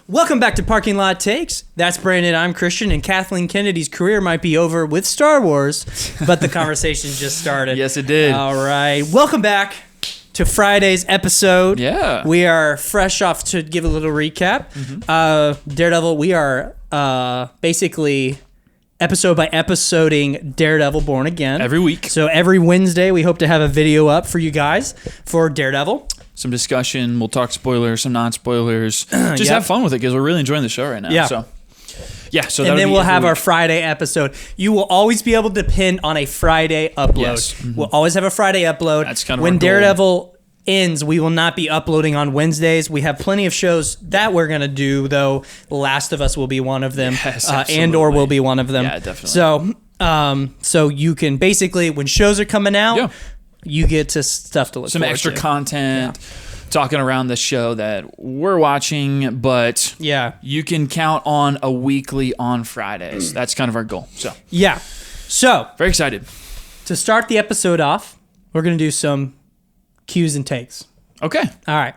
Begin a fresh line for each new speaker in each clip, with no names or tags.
Welcome back to Parking Lot Takes. That's Brandon, I'm Christian, and Kathleen Kennedy's career might be over with Star Wars, but the conversation just started.
Yes, it did.
All right. Welcome back to Friday's episode.
Yeah.
We are fresh off to give a little recap. Daredevil, we are basically episode by episoding Daredevil Born Again.
Every week.
So every Wednesday, we hope to have a video up for you guys for Daredevil.
Some discussion. We'll talk spoilers, some non-spoilers. Just have fun with it because we're really enjoying the show right now.
Yeah.
So
And then we'll have our Friday episode. You will always be able to depend on a Friday upload.
Yes. Mm-hmm.
We'll always have a Friday upload.
That's kind of
when
our goal.
Daredevil ends, we will not be uploading on Wednesdays. We have plenty of shows that we're going to do, though. Last of Us will be one of them.
Yes,
Andor will be one of them.
Yeah, definitely.
So you can basically, when shows are coming out, you get to stuff to look
some
forward
extra
to.
content, talking around the show that we're watching, but you can count on a weekly on Fridays. That's kind of our goal. So very excited.
To start the episode off, we're going to do some cues and takes.
Okay.
All right.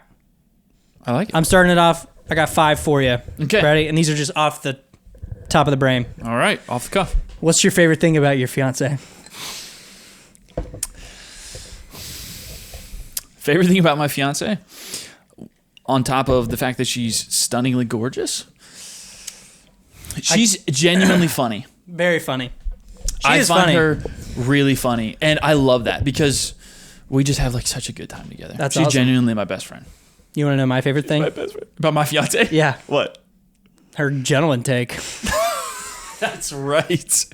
I like it.
I'm starting it off. I got 5 for you.
Okay.
Ready? And these are just off the top of the brain.
All right. Off the cuff.
What's your favorite thing about your fiance?
Favorite thing about my fiance, on top of the fact that she's stunningly gorgeous, she's genuinely funny.
Very funny.
I find her really funny, and I love that because we just have like such a good time together.
That's
she's
awesome.
Genuinely my best friend.
You want to know my favorite thing?
My best friend. About my fiance?
Yeah.
What?
Her gentleman take.
That's right.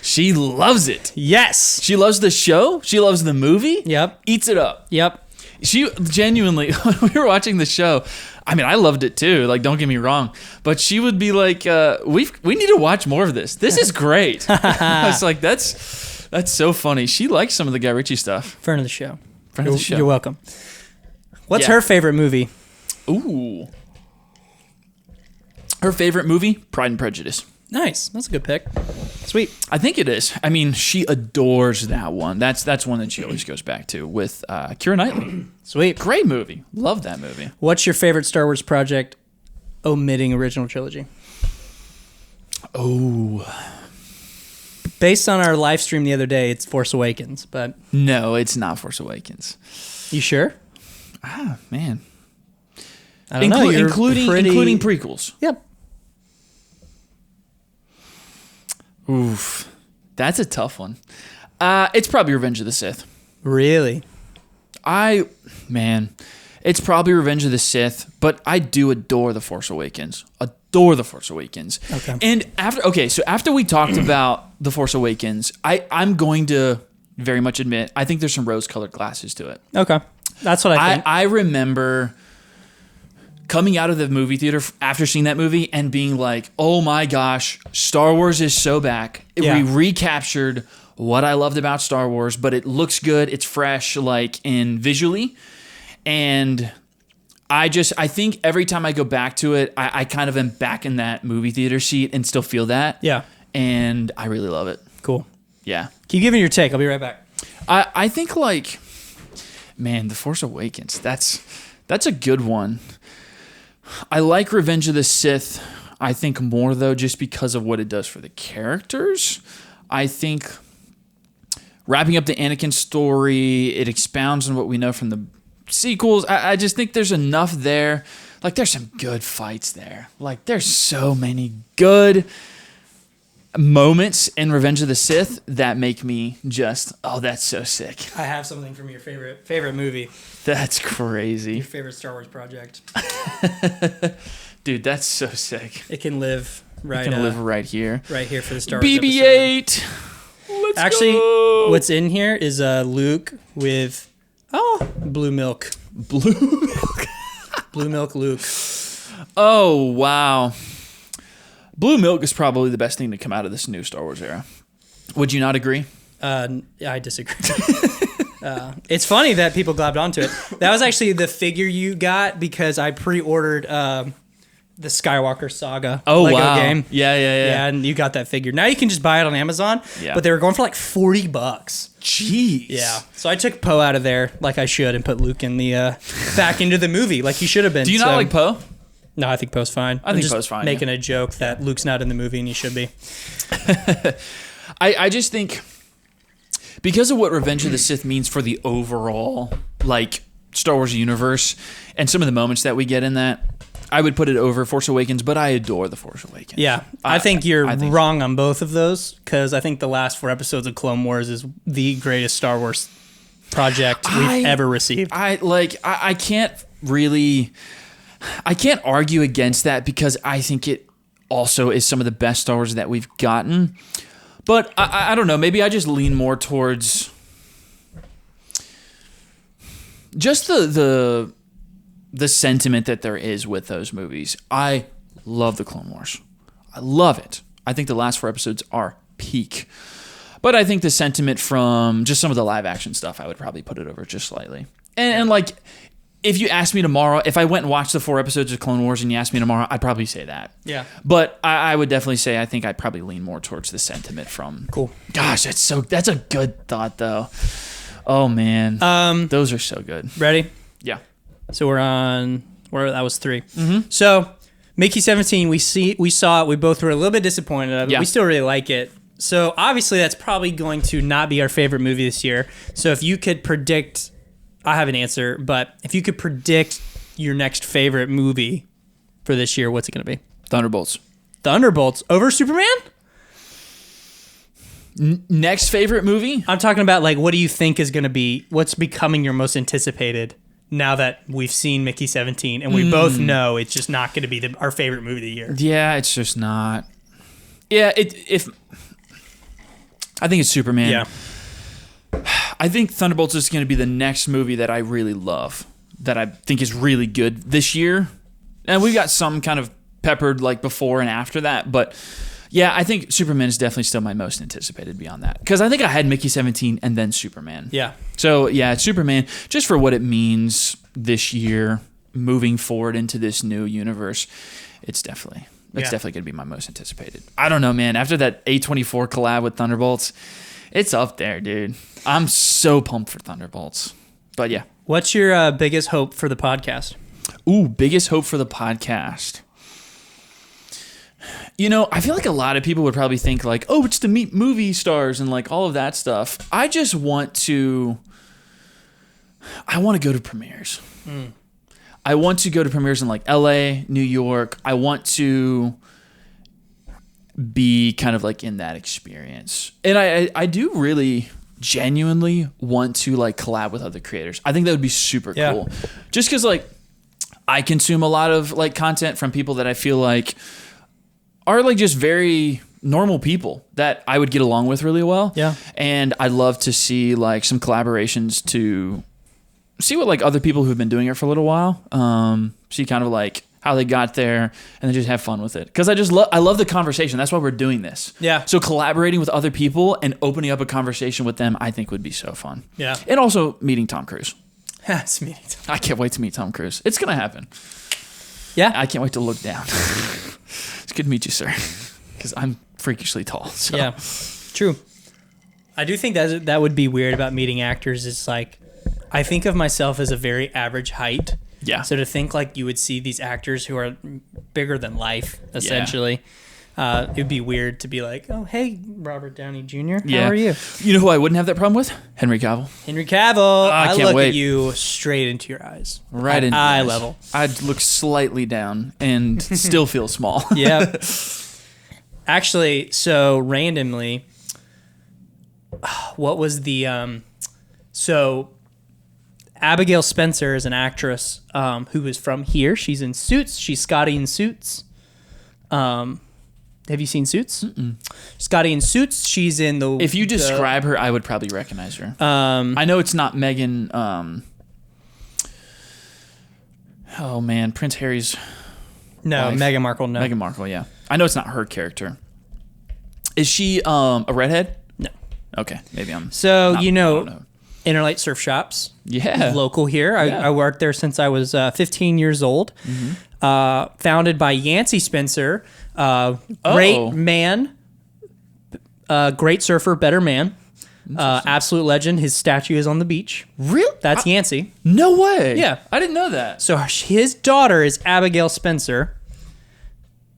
She loves it.
Yes.
She loves the show. She loves the movie.
Yep.
Eats it up.
Yep.
She genuinely, when we were watching the show, I mean, I loved it too. Like, don't get me wrong, but she would be like, "We need to watch more of this. This is great." I was like, "That's so funny." She likes some of the Guy Ritchie stuff.
Friend of the show.
Friend of the show.
You're welcome. What's her favorite movie?
Ooh, her favorite movie, Pride and Prejudice.
Nice. That's a good pick. Sweet.
I think it is. I mean, she adores that one. That's one that she always goes back to with Keira Knightley.
Sweet.
Great movie. Love that movie.
What's your favorite Star Wars project omitting original trilogy?
Oh.
Based on our live stream the other day, it's Force Awakens, but...
No, it's not Force Awakens.
You sure?
Ah, man.
I don't know.
Including prequels.
Yep.
Oof. That's a tough one. It's probably Revenge of the Sith.
Really?
It's probably Revenge of the Sith, but I do adore The Force Awakens. Adore The Force Awakens.
Okay.
And after we talked about The Force Awakens, I'm going to very much admit, I think there's some rose-colored glasses to it.
Okay. That's what I think.
I remember coming out of the movie theater after seeing that movie and being like, oh my gosh, Star Wars is so back.
Yeah.
We recaptured what I loved about Star Wars, but it looks good. It's fresh, like in visually. And I think every time I go back to it, I kind of am back in that movie theater seat and still feel that.
Yeah.
And I really love it.
Cool.
Yeah.
Keep giving your take. I'll be right back.
I think like, man, The Force Awakens, that's a good one. I like Revenge of the Sith, I think, more, though, just because of what it does for the characters. I think wrapping up the Anakin story, it expounds on what we know from the sequels. I just think there's enough there. Like, there's some good fights there. Like, there's so many good moments in Revenge of the Sith that make me just, oh, that's so sick.
I have something from your favorite movie.
That's crazy.
Your favorite Star Wars project.
Dude, that's so sick.
It can live right.
It can live right here.
Right here for the Star Wars
BB-8.
Let's Actually, go. What's in here is Luke with blue milk.
Blue milk.
Blue milk Luke.
Oh wow. Blue milk is probably the best thing to come out of this new Star Wars era. Would you not agree?
I disagree. It's funny that people globbed onto it. That was actually the figure you got because I pre-ordered the Skywalker Saga Lego game.
Yeah,
and you got that figure. Now you can just buy it on Amazon, but they were going for like $40.
Jeez.
Yeah. So I took Poe out of there like I should and put Luke in the back into the movie like he should have been.
Do you not like Poe?
No, I think Poe's fine.
I think Poe's fine.
Making a joke that Luke's not in the movie and he should be.
I just think because of what Revenge of the Sith means for the overall like Star Wars universe and some of the moments that we get in that, I would put it over Force Awakens, but I adore The Force Awakens.
Yeah, I think you're wrong on both of those because I think the last 4 episodes of Clone Wars is the greatest Star Wars project we've ever received.
I can't argue against that because I think it also is some of the best Star Wars that we've gotten. But I don't know, maybe I just lean more towards just the sentiment that there is with those movies. I love the Clone Wars. I love it. I think the last 4 episodes are peak. But I think the sentiment from just some of the live action stuff, I would probably put it over just slightly. And like, if you asked me tomorrow, if I went and watched the 4 episodes of Clone Wars and you asked me tomorrow, I'd probably say that. Yeah. But I would definitely say I think I'd probably lean more towards the sentiment from. Cool. Gosh, that's a good thought though. Oh man. Those are so good.
Ready?
Yeah.
So that was 3. Mm-hmm. So Mickey 17, we saw it. We both were a little bit disappointed of it. Yeah. We still really like it. So obviously that's probably going to not be our favorite movie this year. So if you could predict, I have an answer, but if you could predict your next favorite movie for this year, what's it going to be?
Thunderbolts.
Thunderbolts over Superman?
Next favorite movie?
I'm talking about like, what do you think is going to be, what's becoming your most anticipated now that we've seen Mickey 17 and we both know it's just not going to be our favorite movie of the year?
Yeah, it's just not. Yeah, I think it's Superman. Yeah. I think Thunderbolts is going to be the next movie that I really love, that I think is really good this year. And we've got some kind of peppered like before and after that, but yeah, I think Superman is definitely still my most anticipated beyond that. Because I think I had Mickey 17 and then Superman. Yeah. So yeah, it's Superman just for what it means this year, moving forward into this new universe. It's definitely going to be my most anticipated. I don't know, man. After that A24 collab with Thunderbolts, it's up there, dude. I'm so pumped for Thunderbolts. But yeah.
What's your biggest hope for the podcast?
Ooh, biggest hope for the podcast. You know, I feel like a lot of people would probably think like, oh, it's to meet movie stars and like all of that stuff. I want to go to premieres. I want to go to premieres in like LA, New York. I want to be kind of like in that experience. And I do really genuinely want to like collab with other creators. I think that would be super cool. Just because like I consume a lot of like content from people that I feel like are like just very normal people that I would get along with really well. Yeah. And I'd love to see like some collaborations to see what like other people who've been doing it for a little while, see kind of like how they got there and then just have fun with it. Cause I love the conversation. That's why we're doing this. Yeah. So collaborating with other people and opening up a conversation with them, I think would be so fun. Yeah. And also meeting Tom Cruise.
Yes, meeting Tom Cruise.
I can't wait to meet Tom Cruise. It's going to happen.
Yeah.
I can't wait to look down. It's good to meet you, sir. Cause I'm freakishly tall. So.
Yeah, true. I do think that would be weird about meeting actors. It's like, I think of myself as a very average height. Yeah. So to think like you would see these actors who are bigger than life, essentially, it would be weird to be like, oh, hey, Robert Downey Jr., how are you?
You know who I wouldn't have that problem with? Henry Cavill.
Henry Cavill. I look at you straight into your eyes.
Right into
eye level.
I'd look slightly down and still feel small.
Yeah. Actually, so randomly, what was the... So Abigail Spencer is an actress who is from here. She's in Suits. She's Scotty in Suits. Have you seen Suits? Mm-mm. Scotty in Suits. She's in the...
If you describe her, I would probably recognize her. I know it's not Meghan... oh, man. Prince Harry's wife.
Meghan Markle, no.
Meghan Markle, yeah. I know it's not her character. Is she a redhead?
No.
Okay, maybe I'm...
So, I don't know. Interlight Surf Shops.
Yeah.
Local here. I worked there since I was 15 years old. Mm-hmm. Founded by Yancey Spencer. Great man. Great surfer, better man. Absolute legend. His statue is on the beach.
Really?
That's Yancey.
No way.
Yeah.
I didn't know that.
So his daughter is Abigail Spencer.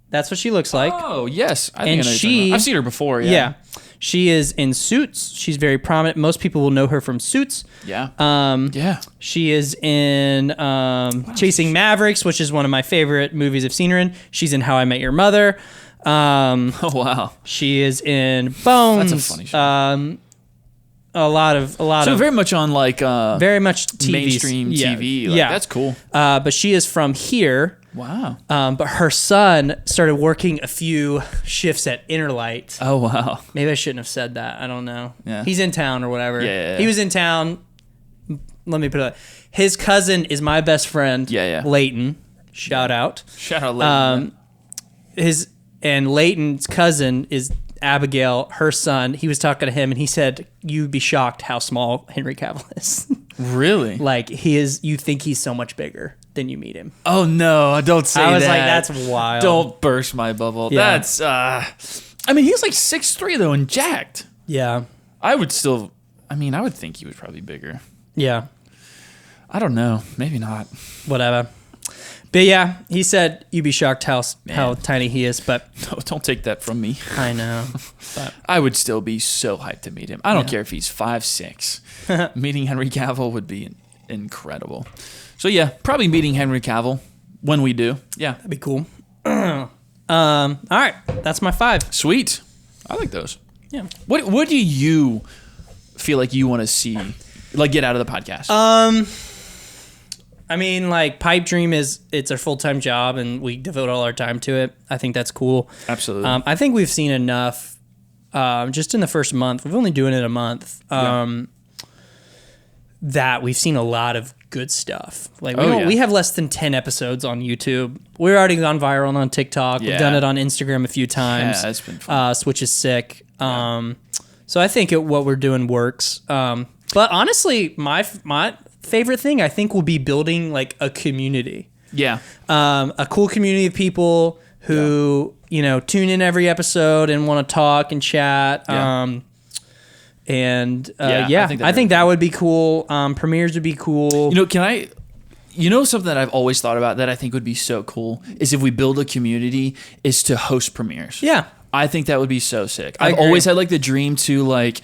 That's what she looks like.
Oh, yes.
I've seen
her before, yeah.
Yeah. She is in Suits. She's very prominent. Most people will know her from Suits.
Yeah.
Yeah. She is in Chasing Mavericks, which is one of my favorite movies I've seen her in. She's in How I Met Your Mother.
Oh, wow.
She is in Bones.
That's a funny show.
A lot of
very much on like
very much TV,
mainstream TV. Like,
yeah,
that's cool.
But she is from here.
Wow.
But her son started working a few shifts at Interlight.
Oh wow.
Maybe I shouldn't have said that. I don't know.
Yeah.
He's in town or whatever.
Yeah.
He was in town. Let me put it. His cousin is my best friend.
Yeah.
Leighton. Shout out.
Shout out Leighton.
And Leighton's cousin is Abigail, her son. He was talking to him, and he said, "You'd be shocked how small Henry Cavill is."
Really?
Like he is. You think he's so much bigger than you meet him.
Oh no! Don't say that.
I was like, "That's wild."
Don't burst my bubble.
Yeah.
That's. I mean, he's like 6'3" though, and jacked.
Yeah.
I would think he was probably bigger.
Yeah.
I don't know. Maybe not.
Whatever. But yeah, he said you'd be shocked how tiny he is, but
No, don't take that from me.
I know. But
I would still be so hyped to meet him. I don't care if he's 5'6". Meeting Henry Cavill would be incredible. So yeah, probably meeting Henry Cavill when we do. Yeah,
that'd be cool. All right, that's my 5.
Sweet. I like those.
Yeah.
What do you feel like you want to see, like, get out of the podcast?
I mean, like, Pipe Dream it's our full-time job, and we devote all our time to it. I think that's cool.
Absolutely.
I think we've seen enough just in the first month. We've only doing it a month. That we've seen a lot of good stuff. Like we have less than 10 episodes on YouTube. We're already gone viral on TikTok.
Yeah.
We've done it on Instagram a few times.
Yeah, it's been fun.
Which is sick. So I think what we're doing works. But honestly, my favorite thing I think will be building like a community.
Yeah.
A cool community of people who, tune in every episode and want to talk and chat.
Yeah.
I think that would be cool. Premieres would be cool.
Something that I've always thought about that I think would be so cool is if we build a community is to host premieres.
Yeah.
I think that would be so sick.
I've
always had like the dream to like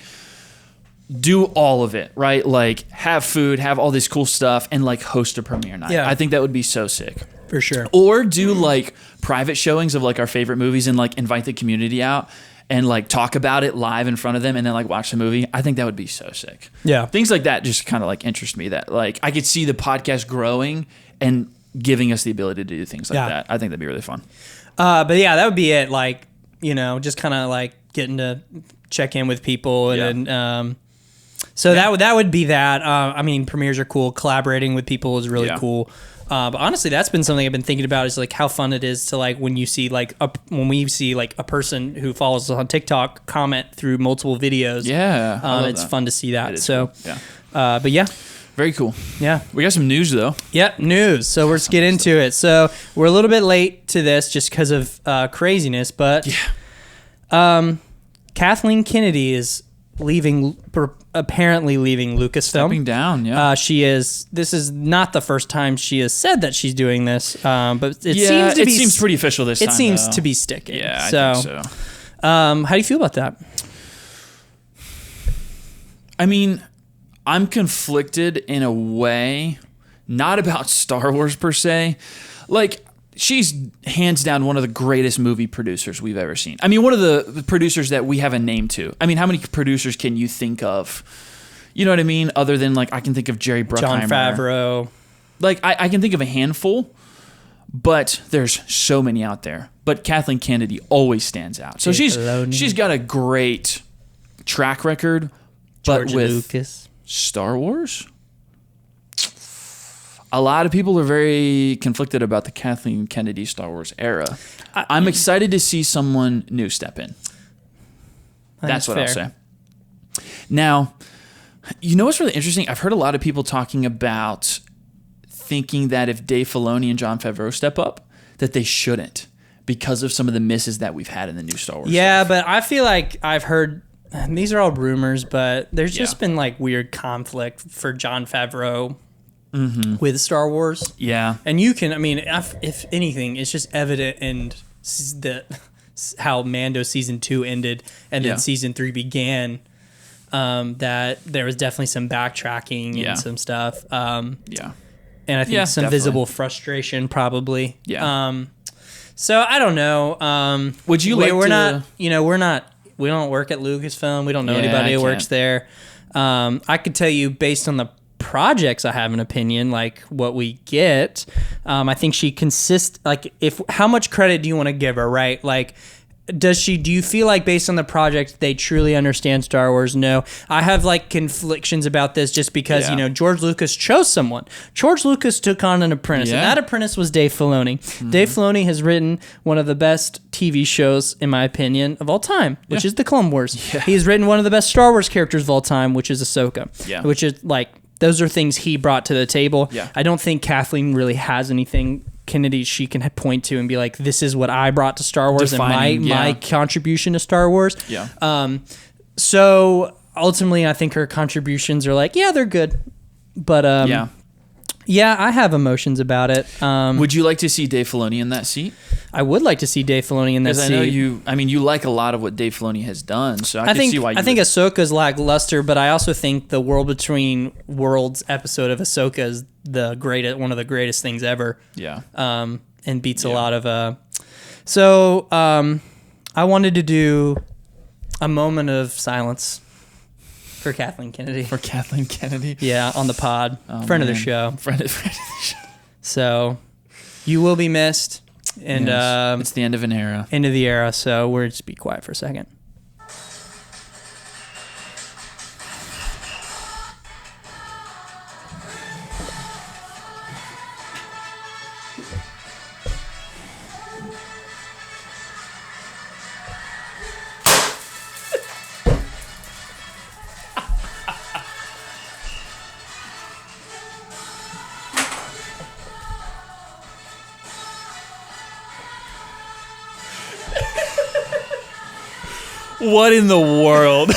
do all of it, right? Like have food, have all this cool stuff, and like host a premiere night.
Yeah.
I think that would be so sick.
For sure.
Or do like private showings of like our favorite movies and like invite the community out and like talk about it live in front of them and then like watch the movie. I think that would be so sick.
Yeah.
Things like that just kind of like interest me, that like I could see the podcast growing and giving us the ability to do things like that. I think that'd be really fun.
But yeah, that would be it. Like, just kind of like getting to check in with people and that would be that. I mean, premieres are cool. Collaborating with people is really cool. But honestly, that's been something I've been thinking about, is like how fun it is to like when we see like a person who follows us on TikTok comment through multiple videos.
Yeah,
it's fun to see that. So,
cool. Yeah.
But yeah,
very cool.
Yeah,
we got some news though.
Yep, news. So let's get into it. So we're a little bit late to this just because of craziness, but Kathleen Kennedy is apparently leaving Lucasfilm.
Stepping down, yeah.
This is not the first time she has said that she's doing this, but it
seems pretty official this time.
It seems to be sticking.
Yeah, I think so.
How do you feel about that?
I mean, I'm conflicted in a way, not about Star Wars per se. Like, she's hands down one of the greatest movie producers we've ever seen. I mean, one of the producers that we have a name to. I mean, how many producers can you think of? You know what I mean? Other than, like, I can think of Jerry Bruckheimer.
Jon Favreau.
Like, I can think of a handful, but there's so many out there. But Kathleen Kennedy always stands out. So she's got a great track record, but
George
with
Lucas.
Star Wars, a lot of people are very conflicted about the Kathleen Kennedy Star Wars era. I'm excited to see someone new step in. That's what I'll say. Now, you know what's really interesting? I've heard a lot of people talking about thinking that if Dave Filoni and Jon Favreau step up, that they shouldn't because of some of the misses that we've had in the new Star Wars.
Yeah, but I feel like I've heard and these are all rumors, but there's just been like weird conflict for Jon Favreau with Star Wars.
Yeah.
And you can, I mean, if anything, it's just evident in how Mando season 2 ended and then season 3 began, that there was definitely some backtracking and some stuff. And I think some visible frustration probably. Yeah. So I don't know.
Would you
we're not, we don't work at Lucasfilm. We don't know anybody who works there. I could tell you based on the projects, I have an opinion, like what we get. I think she consists, like, how much credit do you want to give her, right? Like, do you feel like based on the project they truly understand Star Wars? No. I have like conflictions about this just because George Lucas chose someone. George Lucas took on an apprentice, and that apprentice was Dave Filoni. Dave Filoni has written one of the best TV shows, in my opinion, of all time, which is the Clone Wars. He's written one of the best Star Wars characters of all time, which is Ahsoka. Which is like, those are things he brought to the table. I don't think Kathleen really has anything Kennedy she can point to and be like, this is what I brought to Star Wars, and my contribution to Star Wars. So ultimately I think her contributions are like, they're good, but I have emotions about it.
Would you like to see Dave Filoni in that seat?
I would like to see Dave Filoni in that seat.
I know you like a lot of what Dave Filoni has done, so I can see why you
I think Ahsoka's lackluster, but I also think the World Between Worlds episode of Ahsoka is one of the greatest things ever. And beats a lot of So I wanted to do a moment of silence for Kathleen Kennedy.
For Kathleen Kennedy?
Yeah, on the pod. Friend of the show.
Friend of the show.
So you will be missed. And
it's the end of an era.
End of the era, so we'll just be quiet for a second.
What in the world?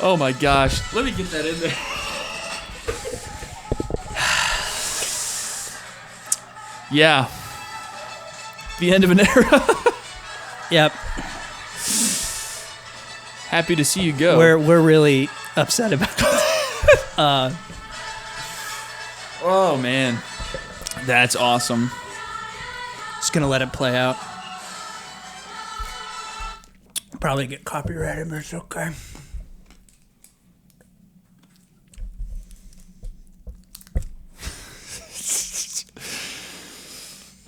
Oh my gosh. Let me get that in there. Yeah. The end of an era.
Yep.
Happy to see you go.
We're really upset about it.
Oh man. That's awesome.
Just gonna let it play out. Probably get copyrighted, but it's okay.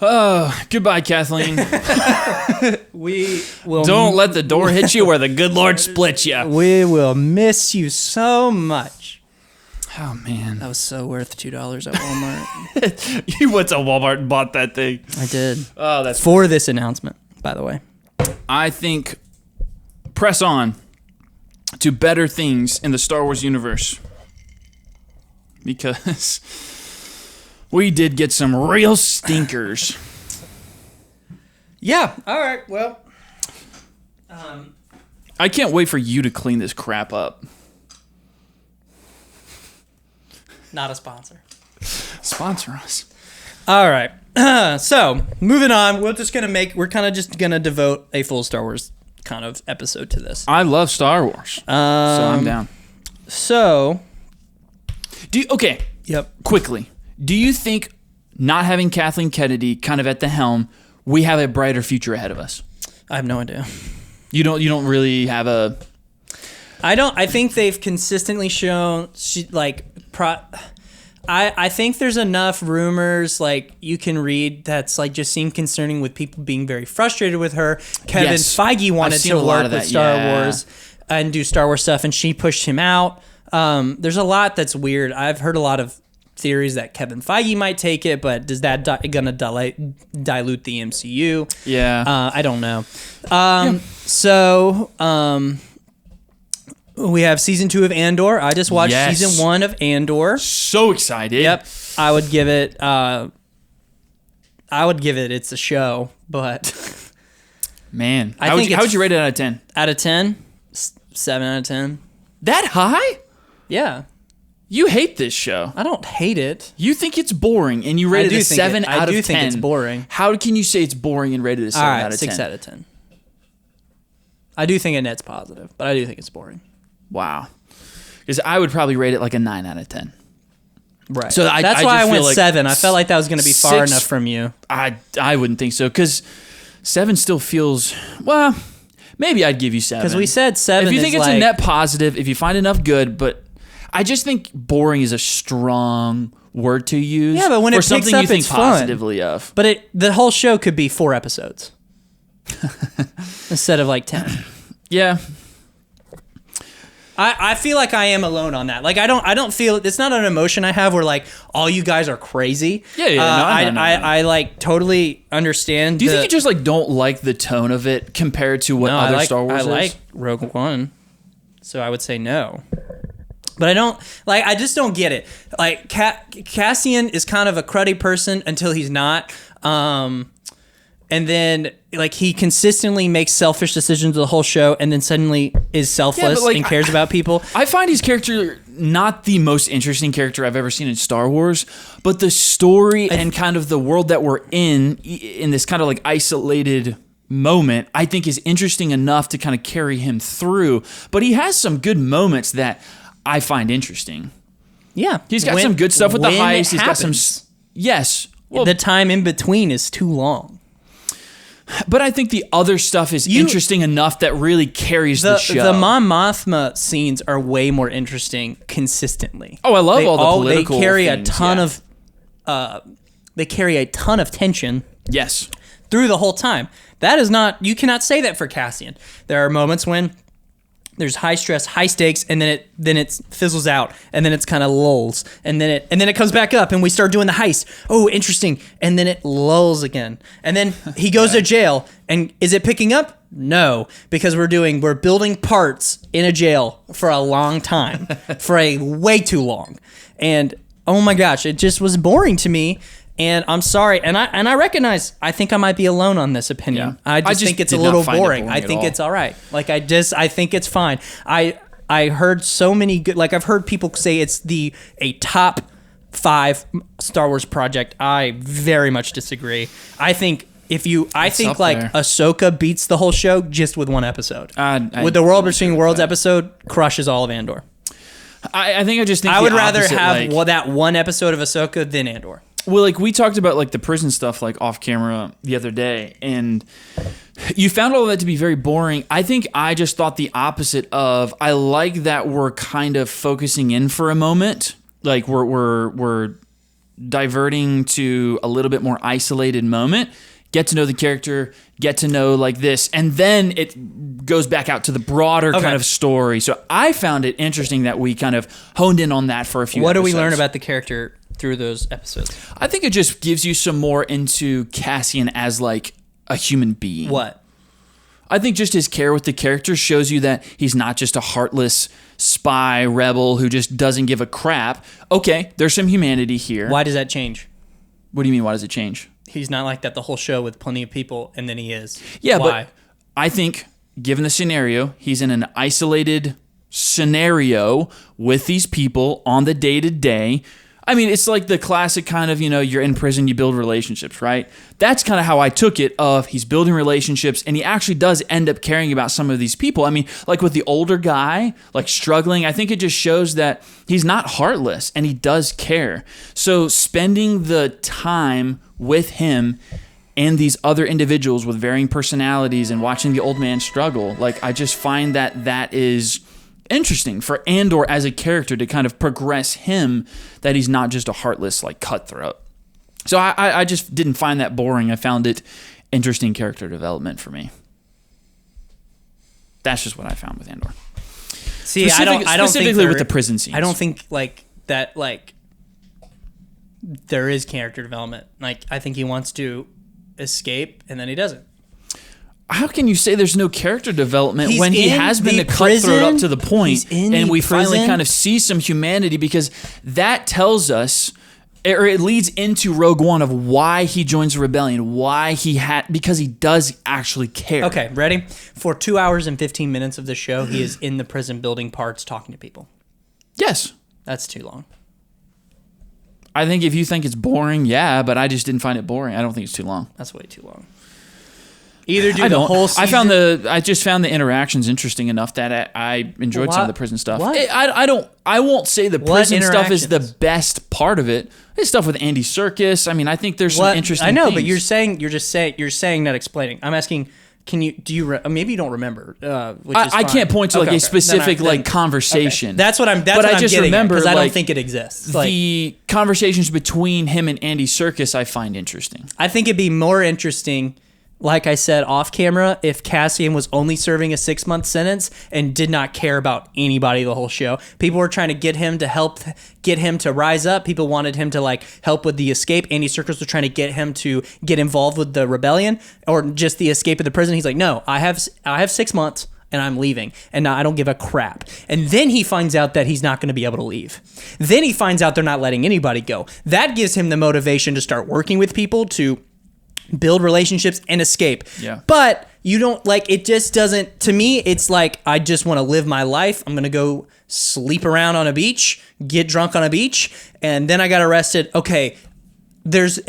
Oh, goodbye, Kathleen.
We will.
Don't let the door hit you where the good Lord splits you.
We will miss you so much.
Oh man,
that was so worth $2 at Walmart.
You went to Walmart and bought that thing.
I did.
Oh, that's
for this announcement, by the way.
I think press on to better things in the Star Wars universe, because we did get some real stinkers.
Yeah. All right. Well,
I can't wait for you to clean this crap up.
Not a sponsor.
Sponsor us.
All right. So moving on, we're kind of just gonna devote a full Star Wars kind of episode to this.
I love Star Wars, so I'm down.
So,
okay.
Yep.
Quickly, do you think not having Kathleen Kennedy kind of at the helm, we have a brighter future ahead of us?
I have no idea.
You don't really have a.
I think they've consistently shown I think there's enough rumors like you can read that's like just seem concerning with people being very frustrated with her. Kevin Feige wanted to work with Star Wars and do Star Wars stuff, and she pushed him out. There's a lot that's weird. I've heard a lot of theories that Kevin Feige might take it, but does that gonna dilute the MCU?
Yeah,
I don't know. So we have season 2 of Andor. I just watched season 1 of Andor.
So excited.
Yep. I would give it it's a show, but
Man, how would you rate it out of 10?
Out of 10, 7 out of 10.
That high?
Yeah.
You hate this show.
I don't hate it.
You think it's boring, and you rated it a 7 out of 10.
I do think it's boring.
How can you say it's boring and rated a 7 out of 10?
6 out of 10. I do think it net's positive, but I do think it's boring.
Wow. Because I would probably rate it like a 9 out of 10.
Right. So that's why I went 7. I felt like that was going to be far enough from you.
I wouldn't think so, because 7 still feels, well, maybe I'd give you 7.
Because we said 7
if you think it's
like,
a net positive, if you find enough good, but I just think boring is a strong word to use.
Yeah, but when it
something
picks up,
you think
it's
positively
fun.
of.
But the whole show could be 4 episodes instead of like 10.
Yeah.
I feel like I am alone on that. Like I don't feel it's not an emotion I have where like all you guys are crazy.
Yeah. No,
I like totally understand.
Do you think you just like don't like the tone of it compared to what other Star Wars is?
I like Rogue One, so I would say no. But I just don't get it. Like Cassian is kind of a cruddy person until he's not. And then, like, he consistently makes selfish decisions the whole show, and then suddenly is selfless and cares about people.
I find his character not the most interesting character I've ever seen in Star Wars, but the story and kind of the world that we're in this kind of like isolated moment, I think is interesting enough to kind of carry him through. But he has some good moments that I find interesting.
Yeah.
He's got some good stuff with the heist. He's got some... Yes.
Well, the time in between is too long.
But I think the other stuff is interesting enough that really carries the show.
The Mon Mothma scenes are way more interesting consistently.
Oh, I love all the political
They carry
things,
a ton of they carry a ton of tension.
Yes.
Through the whole time. That is not, you cannot say that for Cassian. There are moments when there's high stress, high stakes, and then it fizzles out, and then it's kind of lulls, and then it comes back up, and we start doing the heist. Oh, interesting, and then it lulls again, and then he goes to jail. And is it picking up? No, because we're building parts in a jail for a long time, for a way too long, and oh my gosh, it just was boring to me. And I'm sorry, and I recognize I think I might be alone on this opinion. Yeah. I just think it's a little boring. I think it's all right. Like I think it's fine. I heard so many good, like I've heard people say it's a top 5 Star Wars project. I very much disagree. I think Ahsoka beats the whole show just with one episode. With the World Between Worlds episode, crushes all of Andor.
I think
I would rather have that one episode of Ahsoka than Andor.
Well, like we talked about like the prison stuff like off camera the other day, and you found all of that to be very boring. I think I just thought the opposite of, I like that we're kind of focusing in for a moment. Like we're diverting to a little bit more isolated moment, get to know the character, get to know like this, and then it goes back out to the broader kind of story. So I found it interesting that we kind of honed in on that for a few episodes.
What do we learn about the character through those episodes?
I think it just gives you some more into Cassian as like a human being.
What?
I think just his care with the character shows you that he's not just a heartless spy rebel who just doesn't give a crap. Okay, there's some humanity here.
Why does that change?
What do you mean, why does it change?
He's not like that the whole show with plenty of people, and then he is.
Yeah,
Why?
But I think, given the scenario, he's in an isolated scenario with these people on the day-to-day. I mean, it's like the classic kind of, you're in prison, you build relationships, right? That's kind of how I took it, of he's building relationships, and he actually does end up caring about some of these people. I mean, like with the older guy, like struggling, I think it just shows that he's not heartless, and he does care. So spending the time with him and these other individuals with varying personalities and watching the old man struggle, like I just find that is interesting for Andor as a character to kind of progress him, that he's not just a heartless like cutthroat. So I just didn't find that boring. I found it interesting character development for me. That's just what I found with Andor.
See, I don't
specifically with the prison scenes.
I don't think like that like there is character development. Like I think he wants to escape and then he doesn't.
How can you say there's no character development when he has been a cutthroat up to the point, and we finally kind of see some humanity? Because that tells us, or it leads into Rogue One of why he joins the rebellion, because he does actually care.
Okay, ready? For 2 hours and 15 minutes of the show, he is in the prison building parts talking to people.
Yes.
That's too long.
I think if you think it's boring, yeah, but I just didn't find it boring. I don't think it's too long.
That's way too long. Either do the whole season.
I just found the interactions interesting enough that I enjoyed some of the prison stuff.
What?
I won't say the prison stuff is the best part of it. There's stuff with Andy Serkis. I mean, I think there's some interesting
I know,
things.
but you're saying not explaining. I'm asking, maybe you don't remember, which is
I
fine.
can't point to a specific conversation.
Okay. That's what I'm
I just remember
because I don't think it exists.
The conversations between him and Andy Serkis I find interesting.
I think it'd be more interesting, like I said off camera, if Cassian was only serving a 6-month sentence and did not care about anybody the whole show. People were trying to get him to rise up. People wanted him to help with the escape. Andy Serkis was trying to get him to get involved with the rebellion or just the escape of the prison. He's like, no, I have 6 months and I'm leaving, and now I don't give a crap. And then he finds out that he's not going to be able to leave. Then he finds out they're not letting anybody go. That gives him the motivation to start working with people to build relationships and escape.
Yeah.
But you don't it just doesn't, to me, it's like, I just want to live my life. I'm going to go sleep around on a beach, get drunk on a beach, and then I got arrested. Okay. There's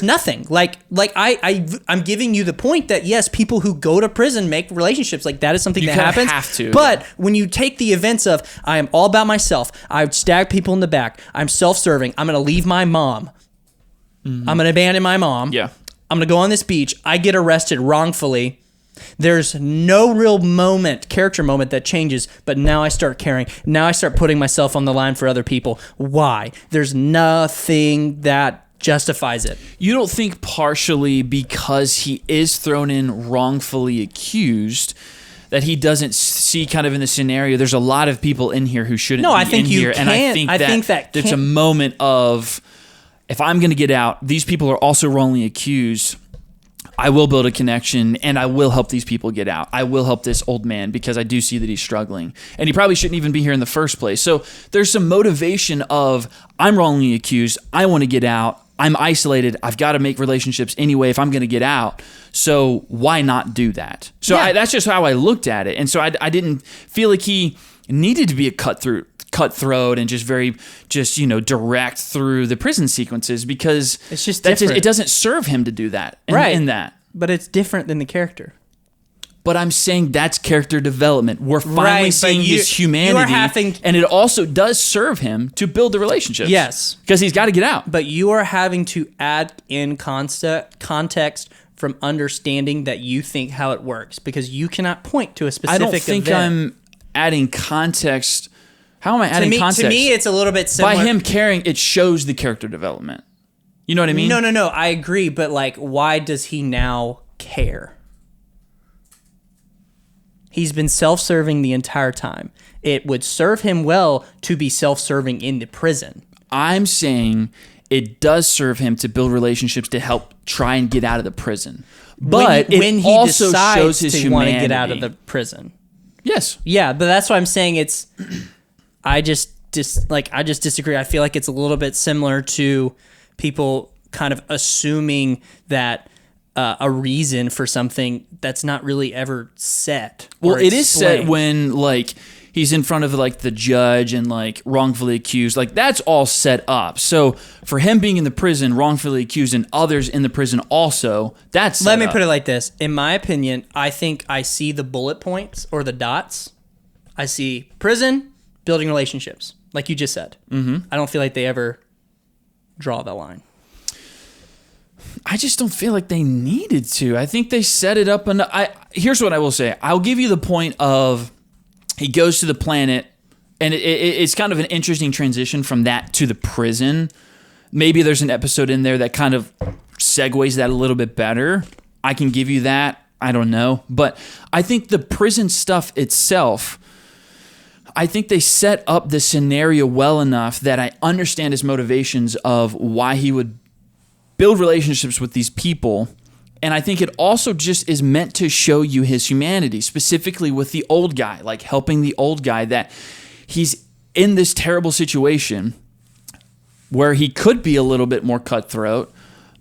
nothing. I'm giving you the point that yes, people who go to prison make relationships. That is something that happens.
Have to.
But when you take the events of, I am all about myself, I stab people in the back, I'm self-serving, I'm going to leave my mom, I'm going to abandon my mom.
Yeah.
I'm going to go on this beach. I get arrested wrongfully. There's no real character moment that changes, but now I start caring. Now I start putting myself on the line for other people. Why? There's nothing that justifies it.
You don't think partially because he is thrown in wrongfully accused that he doesn't see kind of in the scenario, there's a lot of people in here who shouldn't be in here. And I think that it's a moment of, if I'm going to get out, these people are also wrongly accused. I will build a connection and I will help these people get out. I will help this old man because I do see that he's struggling. And he probably shouldn't even be here in the first place. So there's some motivation of, I'm wrongly accused. I want to get out. I'm isolated. I've got to make relationships anyway if I'm going to get out. So why not do that? So that's just how I looked at it. And so I didn't feel like he needed to be a cutthroat and just very direct through the prison sequences because
it's just different.
It doesn't serve him to do that in that.
But it's different than the character.
But I'm saying that's character development. We're finally seeing his humanity, and it also does serve him to build the relationships.
Yes.
Because he's got to get out.
But you are having to add in context from understanding that you think how it works because you cannot point to a specific event.
I don't think I'm adding context. How am I adding context?
To me, it's a little bit similar.
By him caring, it shows the character development. You know what I mean?
No. I agree, but why does he now care? He's been self-serving the entire time. It would serve him well to be self-serving in the prison.
I'm saying it does serve him to build relationships to help try and get out of the prison. But
when
it
he
also
decides
shows his
to
humanity.
want to get out of the prison.
Yes.
Yeah, but that's why I'm saying it's. I just disagree. I feel like it's a little bit similar to people kind of assuming that a reason for something that's not really ever set.
Well, it is set when he's in front of the judge and wrongfully accused. That's all set up. So for him being in the prison, wrongfully accused, and others in the prison also, that's set
Let me
up.
put it like this. In my opinion, I think I see the bullet points or the dots. I see prison, building relationships, like you just said. Mm-hmm. I don't feel like they ever draw the line.
I just don't feel like they needed to. I think they set it up. Here's what I will say. I'll give you the point of he goes to the planet, and it's kind of an interesting transition from that to the prison. Maybe there's an episode in there that kind of segues that a little bit better. I can give you that. I don't know. But I think the prison stuff itself, I think they set up the scenario well enough that I understand his motivations of why he would build relationships with these people. And I think it also just is meant to show you his humanity, specifically with the old guy, helping the old guy, that he's in this terrible situation. where he could be a little bit more cutthroat,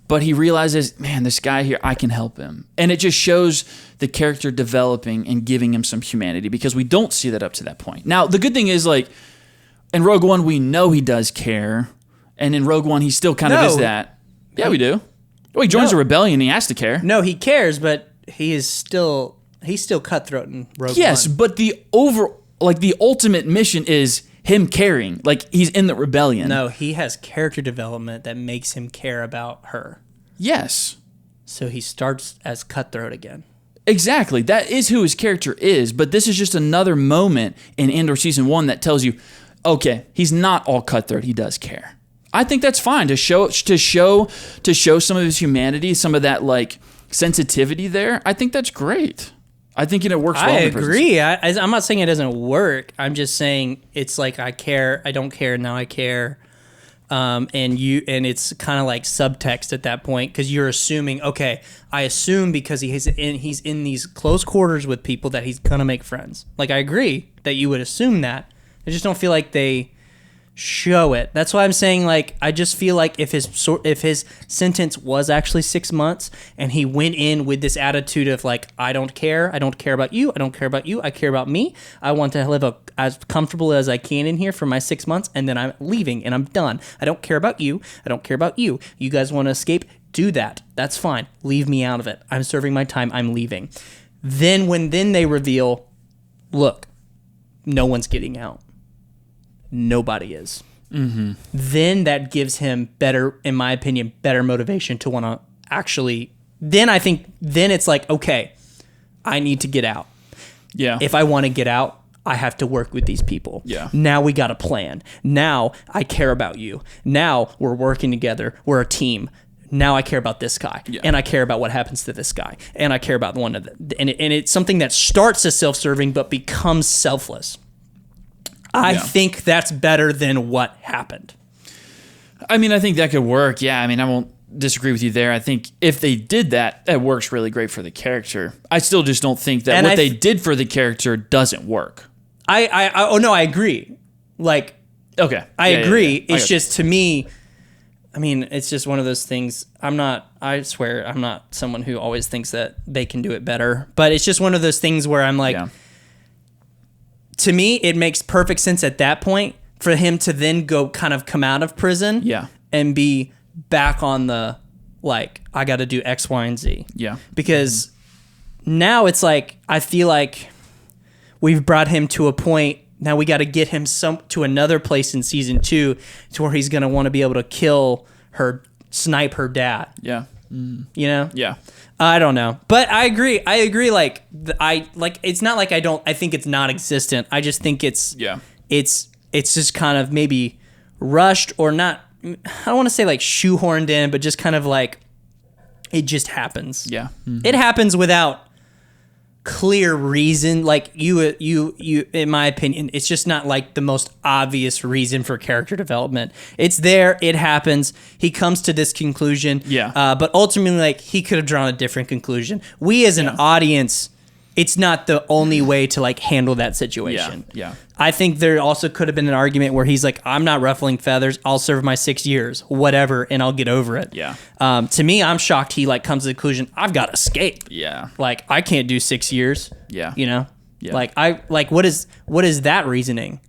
but he realizes, man, this guy here, I can help him. And it just shows the character developing and giving him some humanity, because we don't see that up to that point. Now, the good thing is, like, in Rogue One, we know he does care. And in Rogue One, he still kind of is that. Yeah, we do. Well, he joins a rebellion, he has to care.
No, he cares, but he's still cutthroat in Rogue One.
Yes, but the ultimate mission is him caring. Like, he's in the rebellion.
No, he has character development that makes him care about her.
Yes.
So he starts as cutthroat again.
Exactly. That is who his character is, but this is just another moment in Andor Season 1 that tells you, okay, he's not all cutthroat, he does care. I think that's fine to show some of his humanity, some of that, like, sensitivity there. I think that's great. I think it works well.
I agree. I'm not saying it doesn't work. I'm just saying it's like I care, I don't care, now I care. And it's kind of like subtext at that point, because you're assuming, okay, I assume because he's in these close quarters with people that he's gonna make friends. Like, I agree that you would assume that. I just don't feel like they show it. That's why I'm saying, like, I just feel like if his sentence was actually 6 months and he went in with this attitude of, like, I don't care about you, I don't care about you, I care about me, I want to live as comfortable as I can in here for my 6 months, and then I'm leaving and I'm done. I don't care about you, I don't care about you. You guys want to escape? Do that. That's fine. Leave me out of it. I'm serving my time. I'm leaving. Then they reveal, look, no one's getting out. Nobody is. Mm-hmm. Then that gives him better, in my opinion, better motivation to want to actually. Then I think it's like, okay, I need to get out.
Yeah.
If I want to get out, I have to work with these people.
Yeah.
Now we got a plan. Now I care about you. Now we're working together. We're a team. Now I care about this guy, and I care about what happens to this guy, and I care about one of the. And it's something that starts as self-serving but becomes selfless. I think that's better than what happened.
I mean, I think that could work. Yeah, I mean, I won't disagree with you there. I think if they did that, that works really great for the character. I still just don't think that what they did for the character doesn't work.
I agree. Like,
okay,
I agree. Yeah. It's just, to me, I mean, it's just one of those things. I swear, I'm not someone who always thinks that they can do it better. But it's just one of those things where I'm like, to me, it makes perfect sense at that point for him to then come out of prison and be back on the, like, I got to do X, Y, and Z.
Yeah.
Because now it's like, I feel like we've brought him to a point. Now we got to get him to another place in season 2 to where he's going to want to be able to snipe her dad.
Yeah.
You know?
Yeah.
I don't know. But I agree. Like, it's not like I think it's non-existent. I just think it's just kind of maybe rushed, or not. I don't want to say like shoehorned in, but just kind of like it just happens.
Yeah. Mm-hmm.
It happens without clear reason. Like you in my opinion, it's just not like the most obvious reason for character development. It's there, it happens, he comes to this conclusion, but ultimately, like, he could have drawn a different conclusion. We as an audience, it's not the only way to, like, handle that situation.
Yeah.
I think there also could have been an argument where he's like, I'm not ruffling feathers, I'll serve my 6 years, whatever, and I'll get over it.
Yeah.
To me, I'm shocked he, like, comes to the conclusion, I've got to escape.
Yeah.
Like, I can't do 6 years.
Yeah.
You know?
Yeah.
What is that reasoning?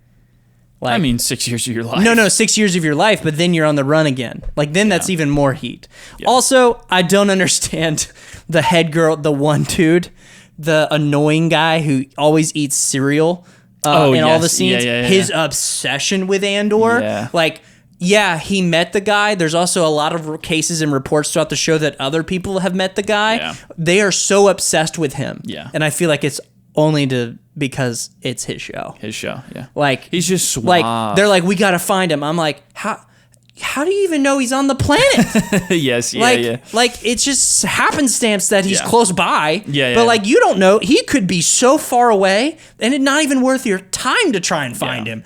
Like,
I mean, 6 years of your life.
No, 6 years of your life, but then you're on the run again. Like, then that's even more heat. Yeah. Also, I don't understand the head girl, the one dude, the annoying guy who always eats cereal in all the scenes. His obsession with Andor.
Yeah.
Like, he met the guy. There's also a lot of cases and reports throughout the show that other people have met the guy.
Yeah.
They are so obsessed with him.
Yeah.
And I feel like it's only because it's his show.
Yeah.
Like,
he's just suave.
Like, they're like, we got to find him. I'm like, how do you even know he's on the planet?
Yes,
Like, it's just happenstance that he's close by.
Yeah.
But, like, you don't know. He could be so far away, and it's not even worth your time to try and find him.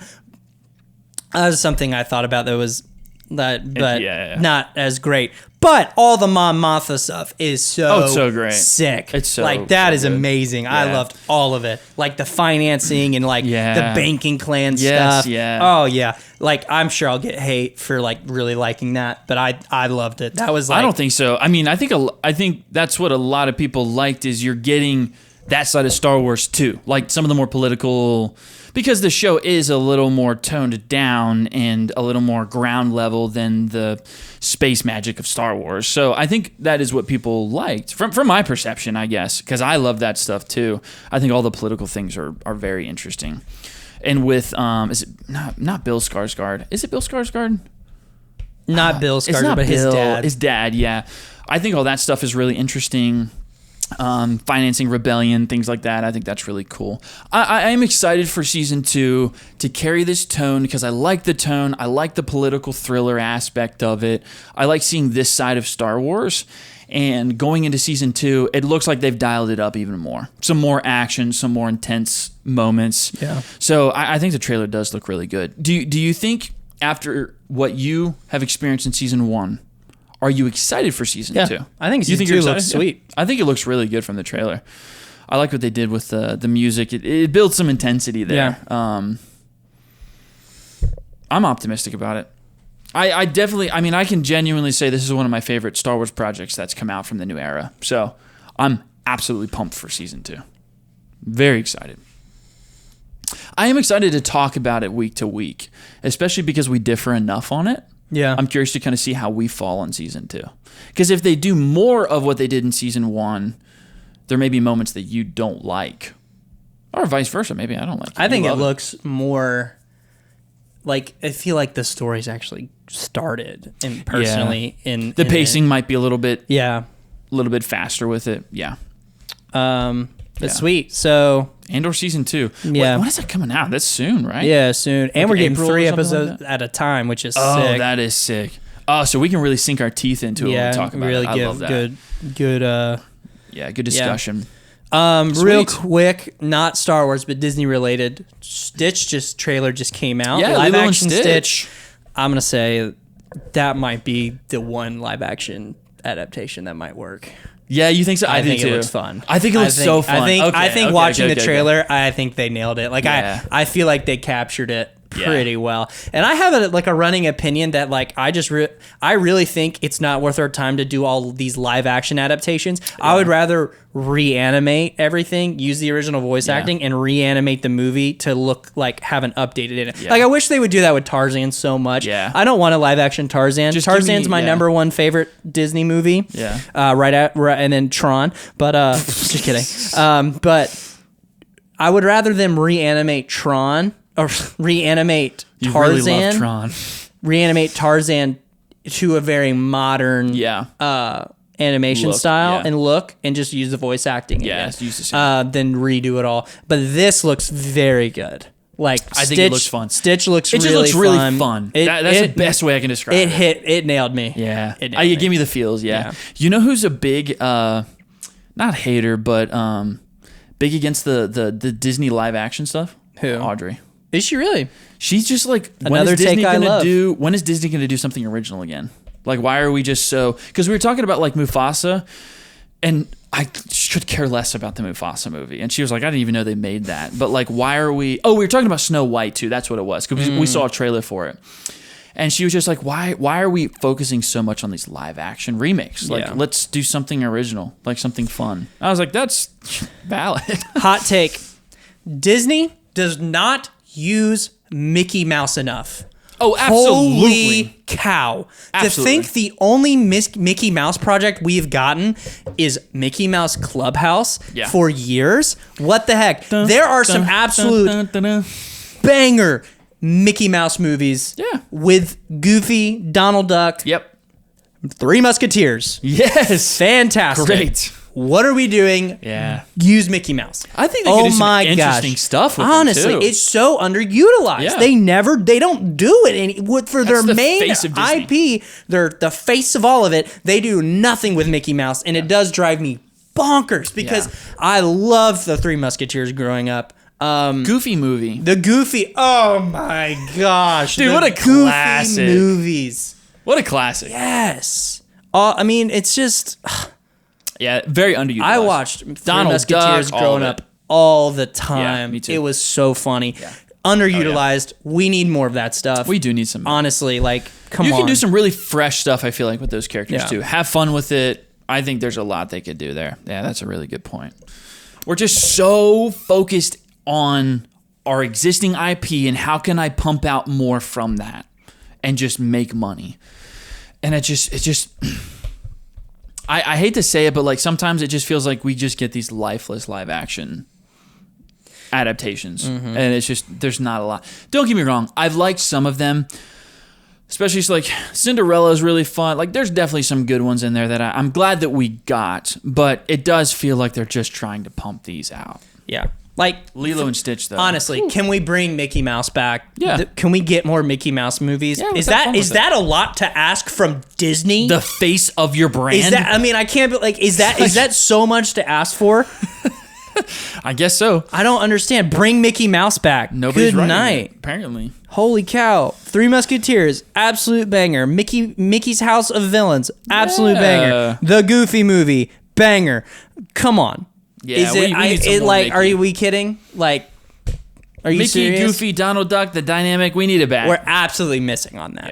That was something I thought about that was not as great. But all the Mon Mothma stuff is
it's so great.
Sick.
It's so
like that
so
is
good.
amazing. I loved all of it. Like the financing and like the banking clan stuff.
Yeah.
Oh yeah. Like I'm sure I'll get hate for like really liking that, but I loved it. That was like
I don't think so. I mean, I think that's what a lot of people liked is you're getting that side of Star Wars too. Like some of the more political, because the show is a little more toned down and a little more ground level than the space magic of Star Wars. So I think that is what people liked from my perception, I guess, because I love that stuff too. I think all the political things are very interesting. And with is it not Bill Skarsgård? Is it Bill Skarsgård?
Not Bill Skarsgård, but
Bill,
his dad.
His dad, yeah. I think all that stuff is really interesting. Financing rebellion, things like that. I think that's really cool. I am excited for season 2 to carry this tone because I like the tone. I like the political thriller aspect of it. I like seeing this side of Star Wars. And going into season 2, it looks like they've dialed it up even more. Some more action, some more intense moments.
Yeah.
So I think the trailer does look really good. Do you think after what you have experienced in season 1, are you excited for season 2?
I think season 2 looks sweet.
Yeah. I think it looks really good from the trailer. I like what they did with the music. It builds some intensity there. Yeah. I'm optimistic about it. I definitely, I mean, I can genuinely say this is one of my favorite Star Wars projects that's come out from the new era. So I'm absolutely pumped for season 2. Very excited. I am excited to talk about it week to week, especially because we differ enough on it.
Yeah.
I'm curious to kind of see how we fall on season 2. Because if they do more of what they did in season 1, there may be moments that you don't like. Or vice versa. Maybe I don't like it.
I think it looks more like, I feel like the story's actually started. And personally, in
the pacing might be a little bit faster with it. Yeah.
But sweet. So
Andor season 2.
Yeah.
Wait, when is that coming out? That's soon, right?
Yeah, soon. And we're getting
April
3
or something
episodes
like
at a time, which is sick.
Oh, that is sick. Oh, so we can really sink our teeth into it when we talk about
really
it. I love that.
good
discussion.
Real quick, not Star Wars, but Disney related. Stitch trailer just came out.
Yeah,
live
LILO and
action
Stitch.
I'm gonna say that might be the one live action adaptation that might work.
Yeah, you think so? I
think
do
it
too.
looks fun.
I think it looks so fun.
I think watching the trailer, I think they nailed it. Like I feel like they captured it pretty well. And I have a running opinion that like I really think it's not worth our time to do all these live action adaptations. Yeah. I would rather reanimate everything, use the original voice acting, and reanimate the movie to look like have an updated in it. Yeah. Like I wish they would do that with Tarzan so much. Yeah. I don't want a live action Tarzan. Tarzan's my number one favorite Disney movie. Yeah. Right and then Tron. But just kidding. But I would rather them reanimate Tron. Or reanimate Tarzan.
You really love Tron.
Reanimate Tarzan to a very modern animation style and look, and just use the voice acting.
Yeah, use the same.
Then redo it all. But this looks very good. Like
I think it looks fun.
Stitch looks
really
fun.
It just looks really fun. That's the best way I can describe it.
It nailed me.
Yeah. It gave me the feels, yeah. You know who's a big, not hater, but big against the Disney live action stuff?
Who?
Audrey.
Is she really?
She's just like,
when is Disney going
to do something original again? Like, why are we just so... Because we were talking about, like, Mufasa, and I could care less about the Mufasa movie. And she was like, I didn't even know they made that. But, like, why are we... Oh, we were talking about Snow White, too. That's what it was. Because we saw a trailer for it. And she was just like, why are we focusing so much on these live-action remakes? Like, let's do something original, like something fun. I was like, that's valid.
Hot take. Disney does not use Mickey Mouse enough.
Oh, absolutely.
Holy cow. Absolutely. To think the only Mickey Mouse project we've gotten is Mickey Mouse Clubhouse for years. What the heck? There are some absolute banger Mickey Mouse movies with Goofy, Donald Duck.
Yep.
Three Musketeers.
Yes.
Fantastic.
Great.
What are we doing?
Yeah.
Use Mickey Mouse.
I think they could do some interesting stuff with
Honestly,
them too.
it's so underutilized. Yeah. They don't do it for their main IP. They're the face of all of it. They do nothing with Mickey Mouse, and it does drive me bonkers because I loved the Three Musketeers growing up.
Goofy movie.
The Goofy. Oh my gosh.
Dude, what a classic.
Goofy movies.
What a classic.
Yes. I mean, it's just
Yeah, very underutilized.
I watched
Donald
Musketeers
Duck,
growing up all the time.
Yeah, me too.
It was so funny. Yeah. Underutilized. We need more of that stuff.
We do need some.
Honestly, like, come on.
You can do some really fresh stuff, I feel like, with those characters,
Yeah.
too. Have fun with it. I think there's a lot they could do there. Yeah, that's a really good point. We're just so focused on our existing IP and how can I pump out more from that and just make money. And it just I hate to say it, but like sometimes it just feels like we just get these lifeless live action adaptations. And it's just, there's not a lot. Don't get me wrong. I've liked some of them, especially like Cinderella is really fun. Like there's definitely some good ones in there that I'm glad that we got, but it does feel like they're just trying to pump these out.
Yeah. Like
Lilo and Stitch, though.
Honestly, can we bring Mickey Mouse back?
Yeah.
Can we get more Mickey Mouse movies?
Yeah,
is that a lot to ask from Disney?
The face of your brand.
Is that? I mean, I can't. Be like, is that so much to ask for?
I guess so.
I don't understand. Bring Mickey Mouse back.
Nobody's
Good
writing
night.
it, apparently.
Holy cow! Three Musketeers, absolute banger. Mickey's House of Villains, absolute banger. The Goofy movie, banger. Come on.
Yeah,
we need some more
Mickey.
Are we kidding? Like, are you
Mickey,
serious?
Goofy, Donald Duck, the dynamic, we need it back.
We're absolutely missing on that.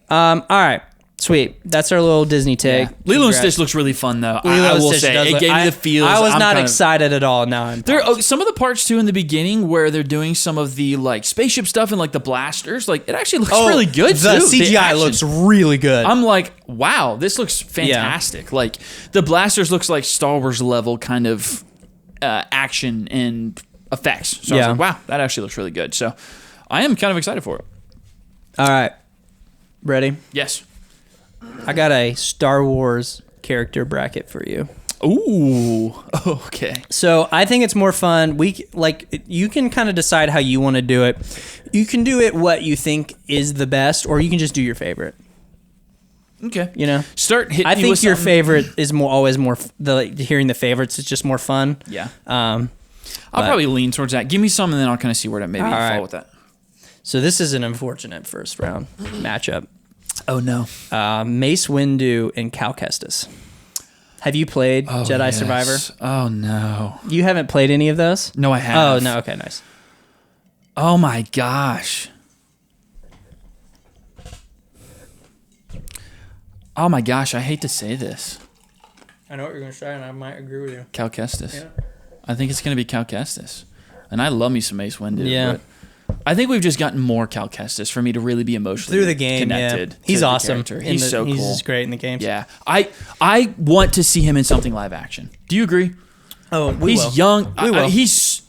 Yeah.
All right. Sweet. That's our little Disney take.
Yeah. Lilo and Stitch looks really fun, though.
Lilo
I
and
will
Stitch
say.
does
It
look-
gave me the feels.
I was
I'm
not
kind of-
excited at all. Now I'm pumped.
Some of the parts, too, in the beginning where they're doing some of the like spaceship stuff and like the blasters, like it actually looks really good,
The
too.
CGI
action.
looks really good.
I'm like, wow, this looks fantastic. Like the blasters looks like Star Wars level kind of action and effects. So I was like, wow, that actually looks really good. So I am kind of excited for it.
All right. Ready?
Yes.
I got a Star Wars character bracket for you.
Ooh. Okay.
So I think it's more fun. You can kind of decide how you want to do it. You can do it what you think is the best, or you can just do your favorite.
Okay.
You know,
Start hitting.
I
me
think
with
your
something.
favorite is always more. Hearing the favorites is just more fun.
Yeah.
But-
I'll probably lean towards that. Give me some, and then I'll kind of see where to maybe
All
fall
right.
with that.
So this is an unfortunate first round matchup.
Oh no.
Mace Windu and Cal Kestis. Have you played Jedi Survivor?
Oh no.
You haven't played any of those?
No, I have.
Oh no. Okay, nice.
Oh my gosh. Oh my gosh, I hate to say this.
I know what you're going to say, and I might agree with you.
Cal Kestis. I think it's going to be Cal Kestis. And I love me some Mace Windu.
Yeah.
But I think we've just gotten more Cal Kestis for me to really be emotionally
Through the game,
connected.
yeah. He's
to the
awesome.
character. He's so cool.
He's just great in the games.
Yeah. I want to see him in something live action. Do you agree?
Oh,
He's young.
We will.
He's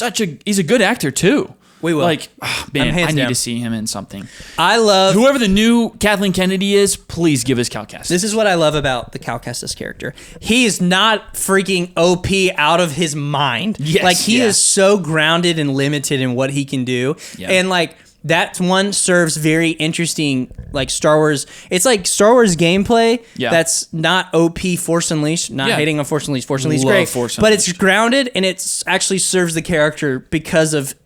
a good actor too.
We will.
Like, man, I need
down.
to see him in something.
I love
Whoever the new Kathleen Kennedy is, please give us Cal Kestis.
This is what I love about the Cal Kestis character. He is not freaking OP out of his mind.
Yes,
like he
yeah.
is so grounded and limited in what he can do.
Yeah.
And like that one serves very interesting like Star Wars. It's like Star Wars gameplay that's not OP Force Unleashed. Not hating on Force Unleashed. Force Unleashed is great.
Force
but it's
Unleashed.
grounded and it's actually serves the character because of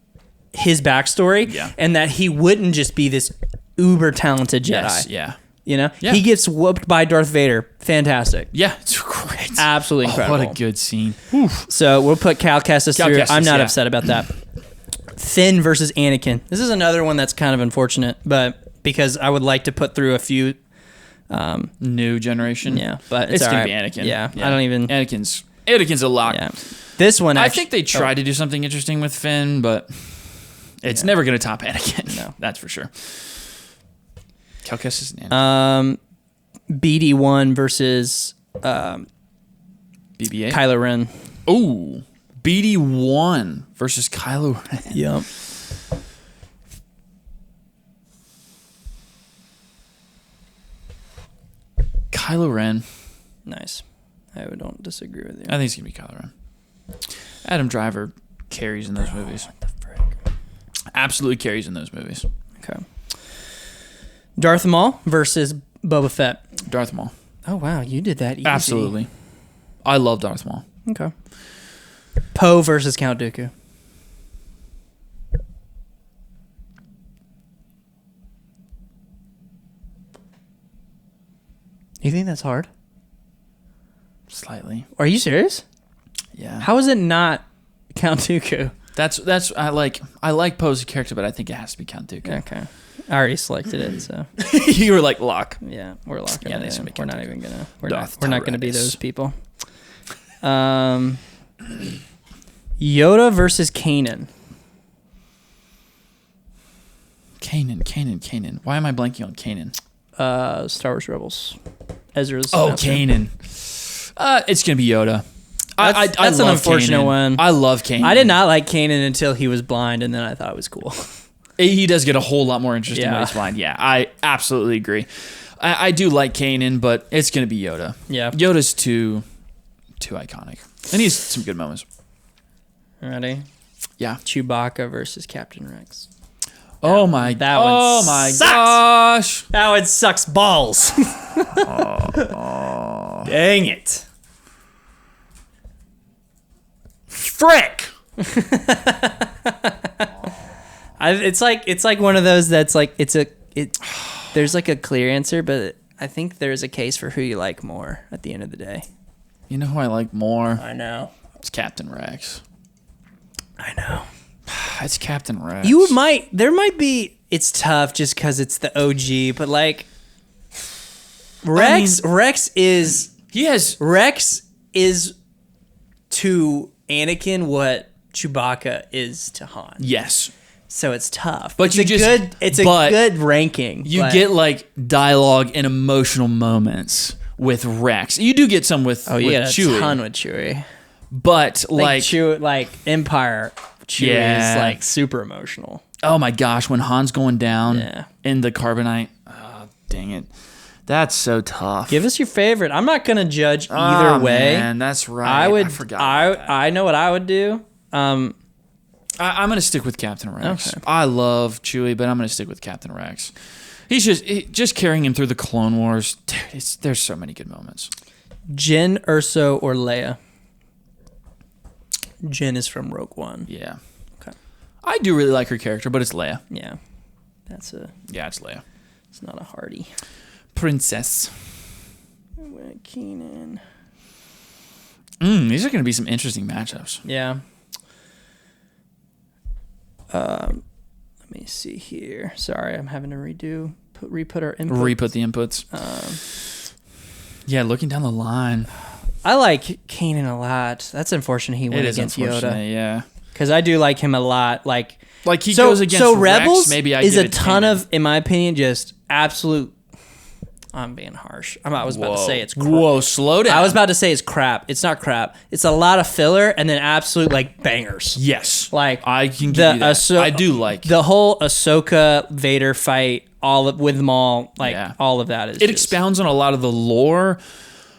his backstory and that he wouldn't just be this uber talented Jedi.
Yes, yeah.
You know?
Yeah.
He gets whooped by Darth Vader. Fantastic.
Yeah, it's great.
Absolutely incredible.
What a good scene.
So we'll put Cal Kestis
Cal
through.
Kestis,
I'm not
yeah.
upset about that. Finn versus Anakin. This is another one that's kind of unfortunate, but because I would like to put through a few.
New generation.
Yeah, but it's
gonna
all
be
right.
Anakin.
Yeah, I don't even.
Anakin's a lot.
Yeah. This one,
I think they tried to do something interesting with Finn, but it's never going to top Anakin.
No.
That's for sure. Cal Kestis and Anakin.
BD1 versus
BB-8.
Kylo Ren.
Ooh. BD-1 versus Kylo Ren.
Yep.
Kylo Ren.
Nice. I don't disagree with you.
I think it's going to be Kylo Ren. Adam Driver carries in those movies.
What the frick?
Absolutely carries in those movies.
Okay. Darth Maul versus Boba Fett.
Darth Maul.
Oh, wow. You did that easy.
Absolutely. I love Darth Maul.
Okay. Poe versus Count Dooku. You think that's hard?
Slightly.
Are you serious?
Yeah.
How is it not Count Dooku?
That's I like Poe as a character, but I think it has to be Count Dooku.
Okay. I already selected it, so
You were like, lock.
yeah, we're locking
Yeah,
it
they should
in.
make
We're
Count
not
Dooku.
even gonna.
Darth
We're not gonna be
Tyrannus.
those people. Yoda versus Kanan.
Kanan. Why am I blanking on Kanan?
Star Wars Rebels. Ezra's.
Oh,
nephew.
Kanan. It's gonna be Yoda.
That's
I
an
love
unfortunate
Kanan.
one.
I love Kanan.
I did not like Kanan until he was blind, and then I thought it was cool.
He does get a whole lot more interesting when
Yeah.
he's blind. Yeah, I absolutely agree. I do like Kanan, but it's gonna be Yoda.
Yeah.
Yoda's too iconic, and he has some good moments.
Ready?
Yeah.
Chewbacca versus Captain Rex.
Oh my.
That one
Oh my
sucks.
gosh.
That one sucks balls. Dang it.
Frick.
It's like one of those that's like there's like a clear answer, but I think there's a case for who you like more at the end of the day.
You know who I like more?
I know.
It's Captain Rex.
I know.
It's Captain Rex.
There might be, it's tough just because it's the OG, but like Rex is to Anakin what Chewbacca is to Han.
Yes.
So it's tough.
But
it's a good ranking.
You get like dialogue and emotional moments with Rex. You do get some with Chewie.
A ton with Chewie.
But like
Chewie, like Empire Chewie is like super emotional.
Oh my gosh, when Han's going down
Yeah.
in the carbonite. Oh, dang it. That's so tough.
Give us your favorite. I'm not gonna judge either way.
Man, that's right. I forgot.
I know what I would do.
I'm going to stick with Captain Rex.
Okay.
I love Chewie, but I'm going to stick with Captain Rex. He's just carrying him through the Clone Wars. Dude, there's so many good moments.
Jyn, Erso, or Leia? Jyn is from Rogue One.
Yeah.
Okay.
I do really like her character, but it's Leia.
Yeah.
Yeah, it's Leia.
It's not a hardy.
Princess.
Keenan.
These are going to be some interesting matchups.
Yeah. Let me see here. Sorry, I'm having to re-put our inputs.
Re-put the inputs. Yeah, looking down the line.
I like Kanan a lot. That's unfortunate he went against Yoda.
Yeah.
Because I do like him a lot. Like
he goes against
so
Rex,
Rebels
maybe I
is
give
a
it
ton
Kanan.
of, in my opinion, just absolute. I'm being harsh. I was about to say it's crap.
Whoa, slow down.
I was about to say it's crap. It's not crap. It's a lot of filler and then absolute like bangers.
Yes.
Like
I can give you that. I do like
the whole Ahsoka Vader fight, with Maul, all of that is.
It expounds on a lot of the lore,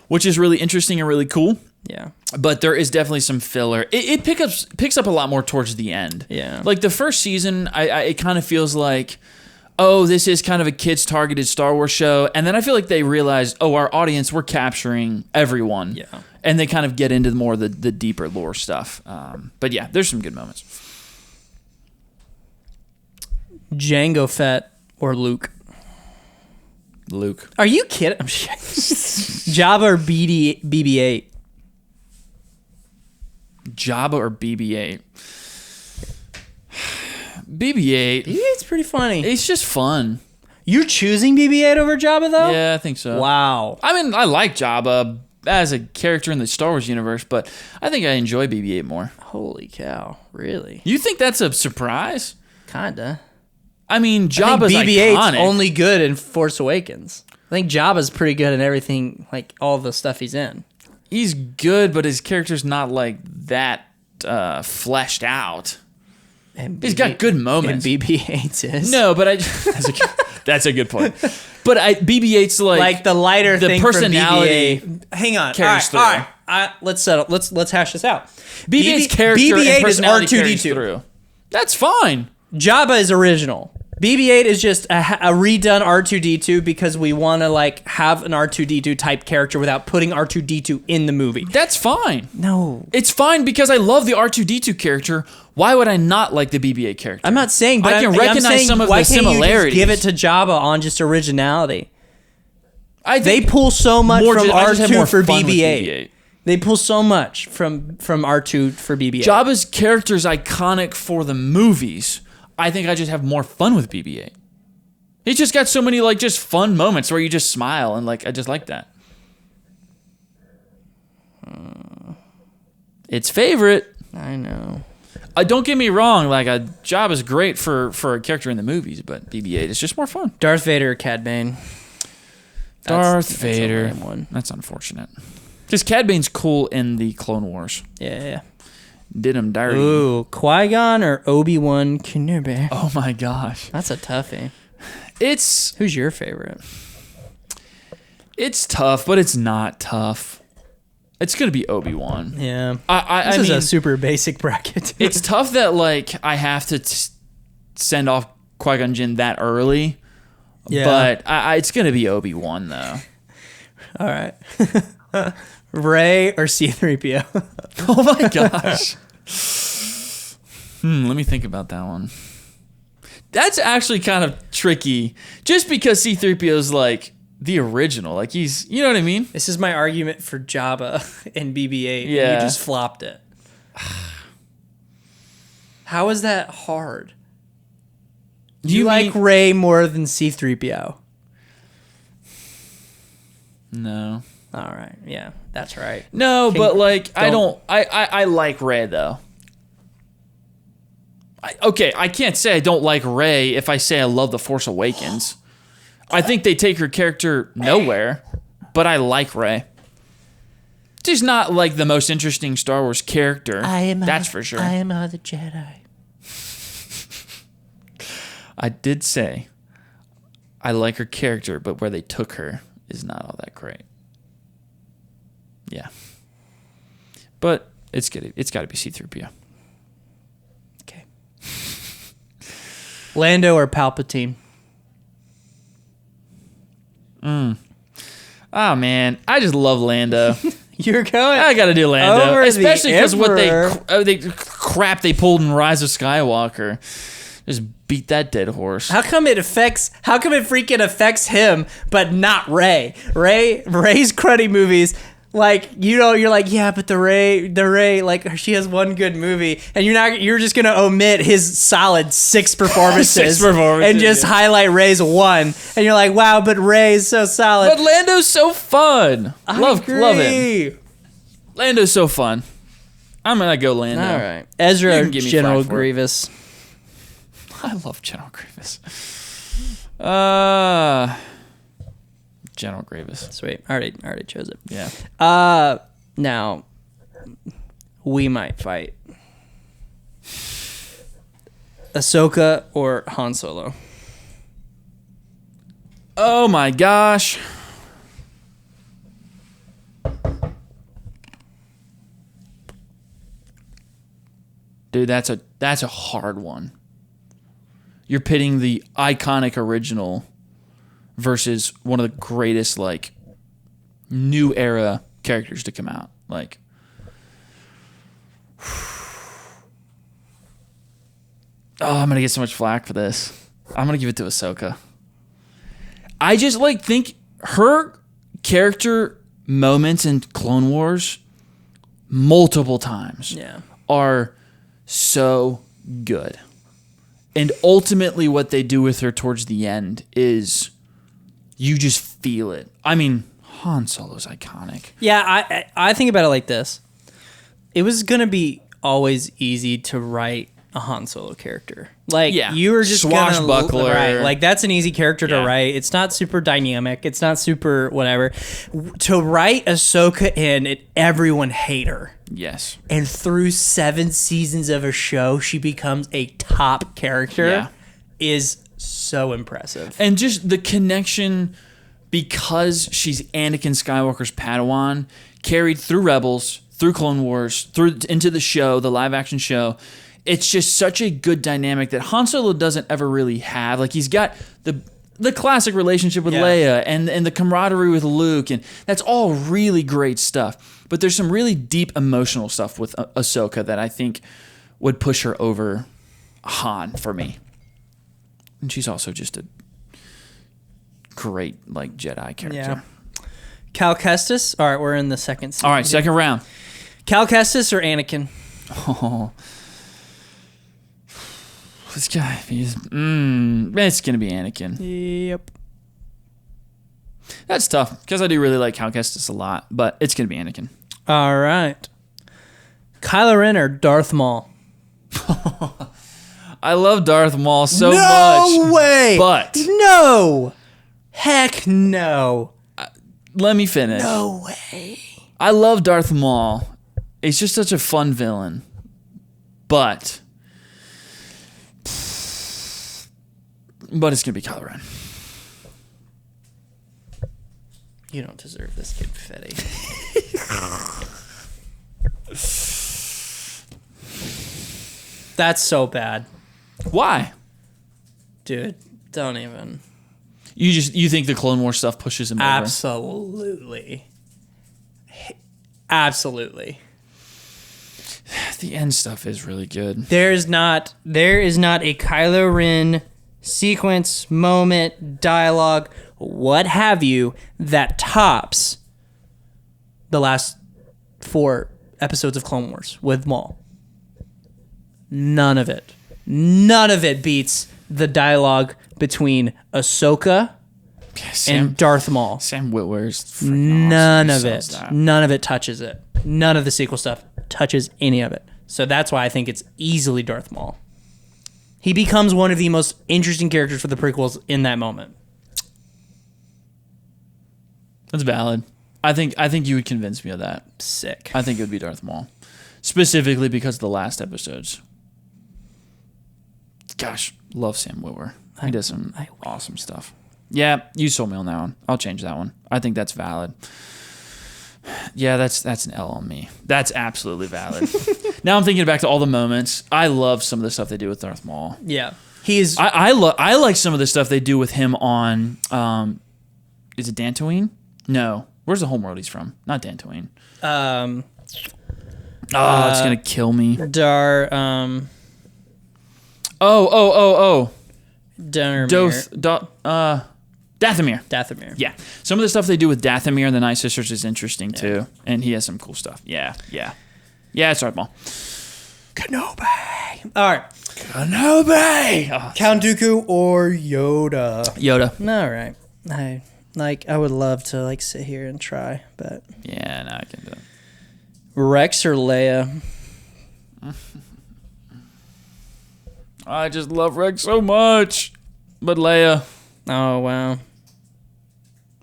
which is really interesting and really cool.
Yeah.
But there is definitely some filler. It picks up a lot more towards the end.
Yeah.
Like the first season, it kind of feels like, oh, this is kind of a kids targeted Star Wars show. And then I feel like they realize, oh, our audience, we're capturing everyone.
Yeah.
And they kind of get into more of the deeper lore stuff. But yeah, there's some good moments.
Jango Fett or Luke?
Luke.
Are you kidding? I'm Jabba or BB-8?
Jabba or BB-8? BB-8.
BB-8's pretty funny.
It's just fun.
You're choosing BB-8 over Jabba, though?
Yeah, I think so.
Wow.
I mean, I like Jabba as a character in the Star Wars universe, but I think I enjoy BB-8 more.
Holy cow. Really?
You think that's a surprise?
Kinda.
I mean, Jabba's
BB-8's
iconic.
only good in Force Awakens. I think Jabba's pretty good in everything, like all the stuff he's in.
He's good, but his character's not like that fleshed out.
And
He's got good moments.
And BB-8's is.
No, but that's a good point. But BB-8's like
the lighter
the
thing
personality.
from BB-8. Hang on.
Carries
All right. Let's settle. Let's hash this out.
BB-8's character
BB-8
and personality
is
carries
R2-D2.
through. That's fine.
Jabba is original. BB-8 is just a redone R2-D2 because we want to have an R2-D2 type character without putting R2-D2 in the movie.
That's fine.
No.
It's fine because I love the R2-D2 character. Why would I not like the BB-8 character?
I'm not saying, but
I can
I'm
recognize
saying,
some of
why
the
can't
similarities.
You just give it to Jabba on just originality? They pull so much from R2 for BB-8.
BB-8.
They pull so much from R2 for BB-8.
Jabba's character is iconic for the movies. I think I just have more fun with BB-8. He's just got so many like just fun moments where you just smile and like I just like that. It's favorite.
I know.
Don't get me wrong. Like Jabba's great for a character in the movies, but BB-8 is just more fun.
Darth Vader or Cad Bane?
Darth Vader.
That's a lame one.
That's unfortunate. Because Cad Bane's cool in the Clone Wars.
Yeah.
Did him dirty.
Ooh, Qui-Gon or Obi-Wan Kenobi?
Oh my gosh.
That's a toughie.
Who's
your favorite?
It's tough, but it's not tough. It's gonna be Obi-Wan.
Yeah.
This
is a super basic bracket.
It's tough that like I have to send off Qui-Gon Jinn that early. Yeah. But it's gonna be Obi-Wan though.
All right. Rey or C-3PO?
Oh my gosh. Let me think about that one. That's actually kind of tricky, just because C-3PO is like the original. Like he's, you know what I mean?
This is my argument for Jabba and BB-8.
Yeah.
And you just flopped it. How is that hard? Do you like Rey more than C-3PO?
No.
All right. Yeah, that's right.
No, but like I like Rey though. I can't say I don't like Rey if I say I love The Force Awakens. I think they take her character nowhere, but I like Rey. She's not like the most interesting Star Wars character. That's for sure.
I am the Jedi.
I did say I like her character, but where they took her is not all that great. Yeah. But it's got to be C-3PO.
Okay. Lando or Palpatine?
Oh man, I just love Lando.
You're going.
I got to do Lando, especially because what they crap they pulled in Rise of Skywalker. Just beat that dead horse.
How come it freaking affects him, but not Rey? Rey's cruddy movies. Like, you know, you're like, yeah, but the Rey, like, she has one good movie, and you're just gonna omit his solid 6 performances, and just highlight Rey's 1, and you're like, wow, but Rey's so solid.
But Lando's so fun. Love him. Lando's so fun. I'm gonna go Lando.
All right, Ezra or General Grievous?
I love General Grievous. General Grievous.
Sweet. I already chose it.
Yeah.
Now, we might fight. Ahsoka or Han Solo?
Oh my gosh. Dude, that's a hard one. You're pitting the iconic original versus one of the greatest, like, new era characters to come out. Like, I'm going to get so much flack for this. I'm going to give it to Ahsoka. I just, like, think her character moments in Clone Wars multiple times are so good. And ultimately what they do with her towards the end is you just feel it. I mean, Han Solo's iconic.
Yeah, I think about it like this. It was going to be always easy to write a Han Solo character. Like, you were just
swashbuckler.
Right, like, that's an easy character to write. It's not super dynamic. It's not super whatever. To write Ahsoka in, everyone hate her.
Yes.
And through 7 seasons of a show, she becomes a top character. Is so impressive.
And just the connection, because she's Anakin Skywalker's Padawan, carried through Rebels, through Clone Wars, through into the show, the live action show. It's just such a good dynamic that Han Solo doesn't ever really have. Like, he's got the classic relationship with Leia and the camaraderie with Luke, and that's all really great stuff. But there's some really deep emotional stuff with Ahsoka that I think would push her over Han for me. And she's also just a great, like, Jedi character.
Yeah. Cal Kestis. All right, we're in the second.
All right, second round.
Cal Kestis or Anakin?
Oh, this guy. It's gonna be Anakin.
Yep.
That's tough because I do really like Cal Kestis a lot, but it's gonna be Anakin.
All right. Kylo Ren or Darth Maul?
I love Darth Maul so much.
No way.
But
no. Heck no.
Let me finish.
No way.
I love Darth Maul. He's just such a fun villain. But it's going to be Kylo Ren.
You don't deserve this kid, Fetty. That's so bad.
Why?
Dude, don't even.
You think the Clone Wars stuff pushes him over?
Absolutely. Absolutely.
The end stuff is really good.
There is not a Kylo Ren sequence, moment, dialogue, what have you, that tops the last 4 episodes of Clone Wars with Maul. None of it. None of it beats the dialogue between Ahsoka and Darth Maul.
Sam Witwer's
None
awesome.
of it. None of it touches it. None of the sequel stuff touches any of it. So that's why I think it's easily Darth Maul. He becomes one of the most interesting characters for the prequels in that moment.
That's valid. I think you would convince me of that.
Sick.
I think it would be Darth Maul. Specifically because of the last episodes. Gosh, love Sam Witwer. He does some awesome stuff. Yeah, you sold me on that one. I'll change that one. I think that's valid. Yeah, that's an L on me. That's absolutely valid. Now I'm thinking back to all the moments. I love some of the stuff they do with Darth Maul.
Yeah. He's
I like some of the stuff they do with him on is it Dantooine? No. Where's the homeworld he's from? Not Dantooine. It's gonna kill me.
Dathomir. Dathomir.
Yeah. Some of the stuff they do with Dathomir and the Night Sisters is interesting too. And he has some cool stuff. Yeah, it's Darth Maul.
Kenobi. All right.
Kenobi. Oh,
Count Dooku or Yoda?
Yoda.
All right. I would love to sit here and try, but
yeah, no, I can do it.
Rex or Leia?
I just love Rex so much. But Leia.
Oh wow.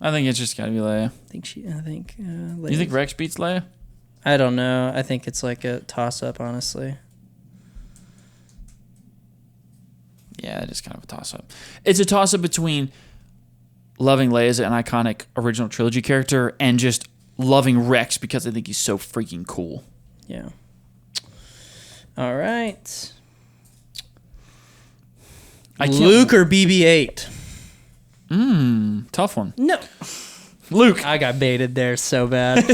I think it's just gotta be Leia.
I think Leia's.
You think Rex beats Leia?
I don't know. I think it's like a toss-up, honestly.
Yeah, it is kind of a toss-up. It's a toss-up between loving Leia as an iconic original trilogy character and just loving Rex because I think he's so freaking cool.
Yeah. All right. Luke or BB-8?
Tough one.
No.
Luke.
I got baited there so bad.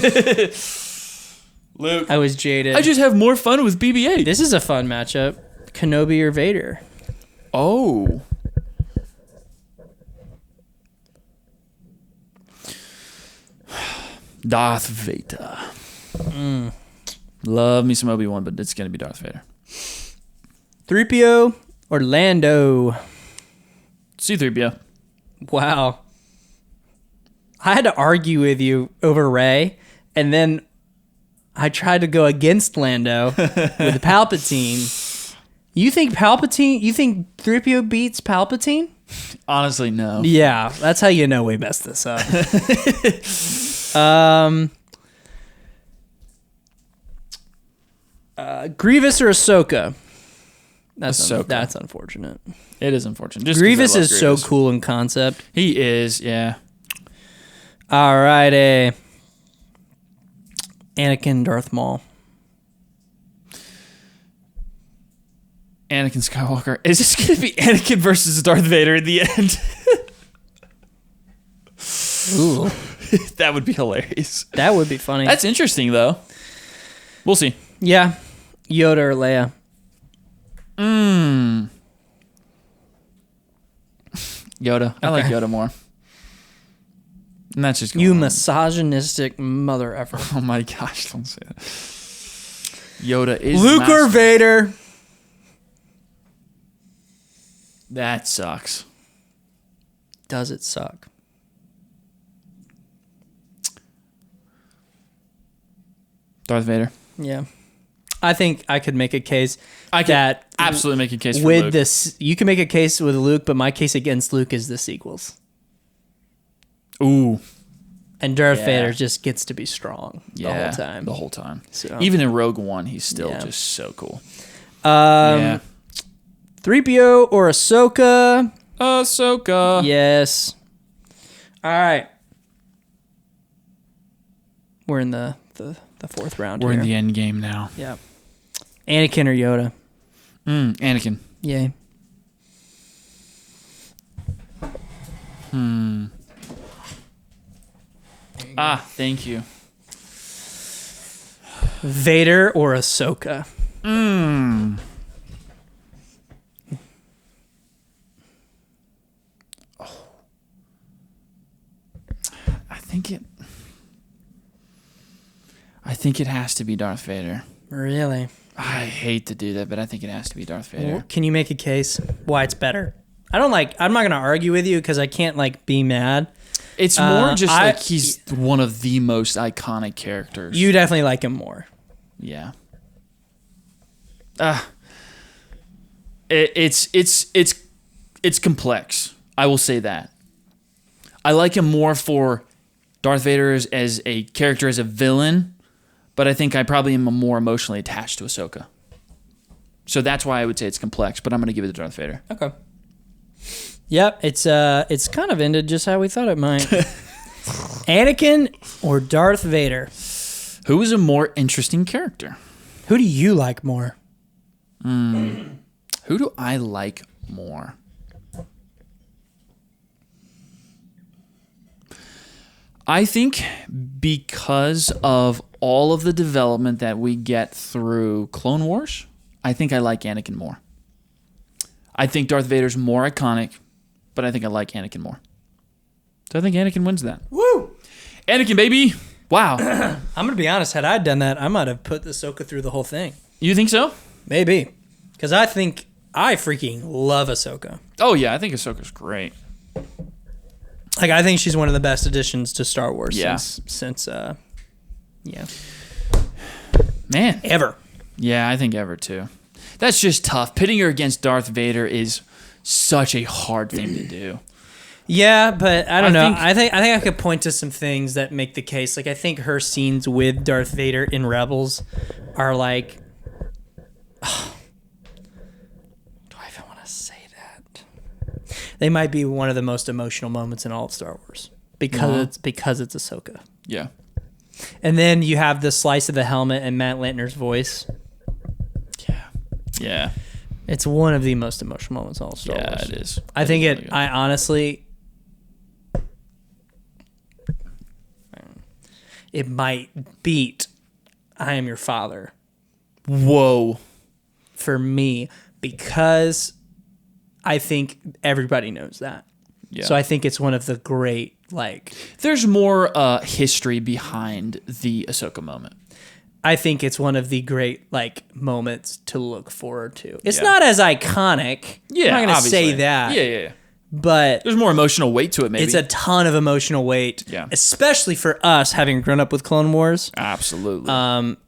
Luke.
I was jaded.
I just have more fun with BB-8.
This is a fun matchup. Kenobi or Vader?
Oh. Darth Vader. Love me some Obi-Wan, but it's going to be Darth Vader.
3PO or Lando?
C-3PO.
Wow. I had to argue with you over Rey, and then I tried to go against Lando with Palpatine. You think 3PO beats Palpatine?
Honestly, no.
Yeah, that's how you know we messed this up. Grievous or Ahsoka?
Ahsoka.
That's unfortunate.
It is unfortunate. Just
Grievous
'cause I love
is
Grievous.
so cool in concept.
He is, yeah.
All righty. Anakin, Darth Maul.
Anakin Skywalker. Is this going to be Anakin versus Darth Vader in the end?
Ooh.
That would be hilarious.
That would be funny.
That's interesting, though. We'll see.
Yeah. Yoda or Leia.
Yoda. I like Yoda more. And that's just
you misogynistic mother effer.
Oh my gosh, don't say that. Yoda is
Luke or Vader?
That sucks.
Does it suck?
Darth Vader.
Yeah. I think I could make a case
that absolutely make a case for
with
Luke.
this. You can make a case with Luke, but my case against Luke is the sequels.
Ooh.
And Darth Vader just gets to be strong the whole time.
The whole time.
So.
Even in Rogue One, he's still just so cool.
3PO or Ahsoka?
Ahsoka.
Yes. All right. We're in the fourth round.
We're
here.
in the end game now.
Yeah. Anakin or Yoda?
Anakin.
Yay.
Thank you.
Vader or Ahsoka?
I think it has to be Darth Vader.
Really?
I hate to do that, but I think it has to be Darth Vader.
Well, can you make a case why it's better? I'm not going to argue with you because I can't be mad.
It's more just he's one of the most iconic characters.
You definitely like him more.
Yeah. It's complex. I will say that. I like him more for Darth Vader as a character, as a villain, but I think I probably am more emotionally attached to Ahsoka. So that's why I would say it's complex, but I'm going to give it to Darth Vader.
Okay. Yep, it's kind of ended just how we thought it might. Anakin or Darth Vader?
Who is a more interesting character?
Who do you like more?
Who do I like more? I think because of all of the development that we get through Clone Wars, I think I like Anakin more. I think Darth Vader's more iconic, but I think I like Anakin more. So I think Anakin wins that.
Woo!
Anakin, baby! Wow.
I'm going to be honest. Had I done that, I might have put Ahsoka through the whole thing.
You think so?
Maybe. Because I think I freaking love Ahsoka.
Oh, yeah. I think Ahsoka's great.
I think she's one of the best additions to Star Wars since
Man.
Ever.
Yeah, I think ever, too. That's just tough. Pitting her against Darth Vader is such a hard thing to do.
Yeah, but I don't know. I think I could point to some things that make the case. I think her scenes with Darth Vader in Rebels are do I even want to say that? They might be one of the most emotional moments in all of Star Wars because it's Ahsoka.
Yeah.
And then you have the slice of the helmet and Matt Lantner's voice.
Yeah.
It's one of the most emotional moments in all of Star Wars.
Yeah, it is.
I think it. I honestly. It might beat I Am Your Father.
Whoa.
For me, because I think everybody knows that. Yeah. So I think it's one of the great,
There's more history behind the Ahsoka moment.
I think it's one of the great, moments to look forward to. It's not as iconic.
Yeah,
I'm not going to say that.
Yeah.
But
there's more emotional weight to it, maybe.
It's a ton of emotional weight. Yeah. Especially for us having grown up with Clone Wars.
Absolutely.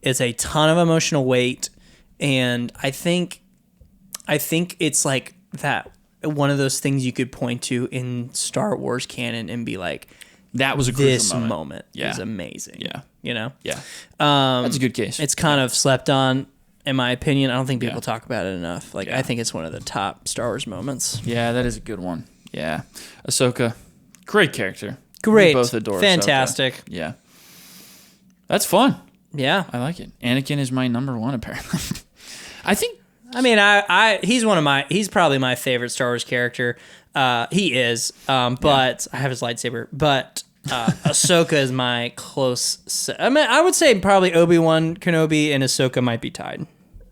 It's a ton of emotional weight. And I think it's that one of those things you could point to in Star Wars canon and be like,
that was a crucial
moment is amazing.
Yeah.
You know?
Yeah. That's a good case.
It's kind of slept on, in my opinion. I don't think people talk about it enough. I think it's one of the top Star Wars moments.
Yeah, that is a good one. Yeah. Ahsoka, great character.
Great.
We both adore
Fantastic.
Ahsoka. Yeah. That's fun.
Yeah.
I like it. Anakin is my number one, apparently. I think.
I mean, he's probably my favorite Star Wars character. He is, but I have his lightsaber. But Ahsoka is my close. I would say probably Obi-Wan Kenobi and Ahsoka might be tied.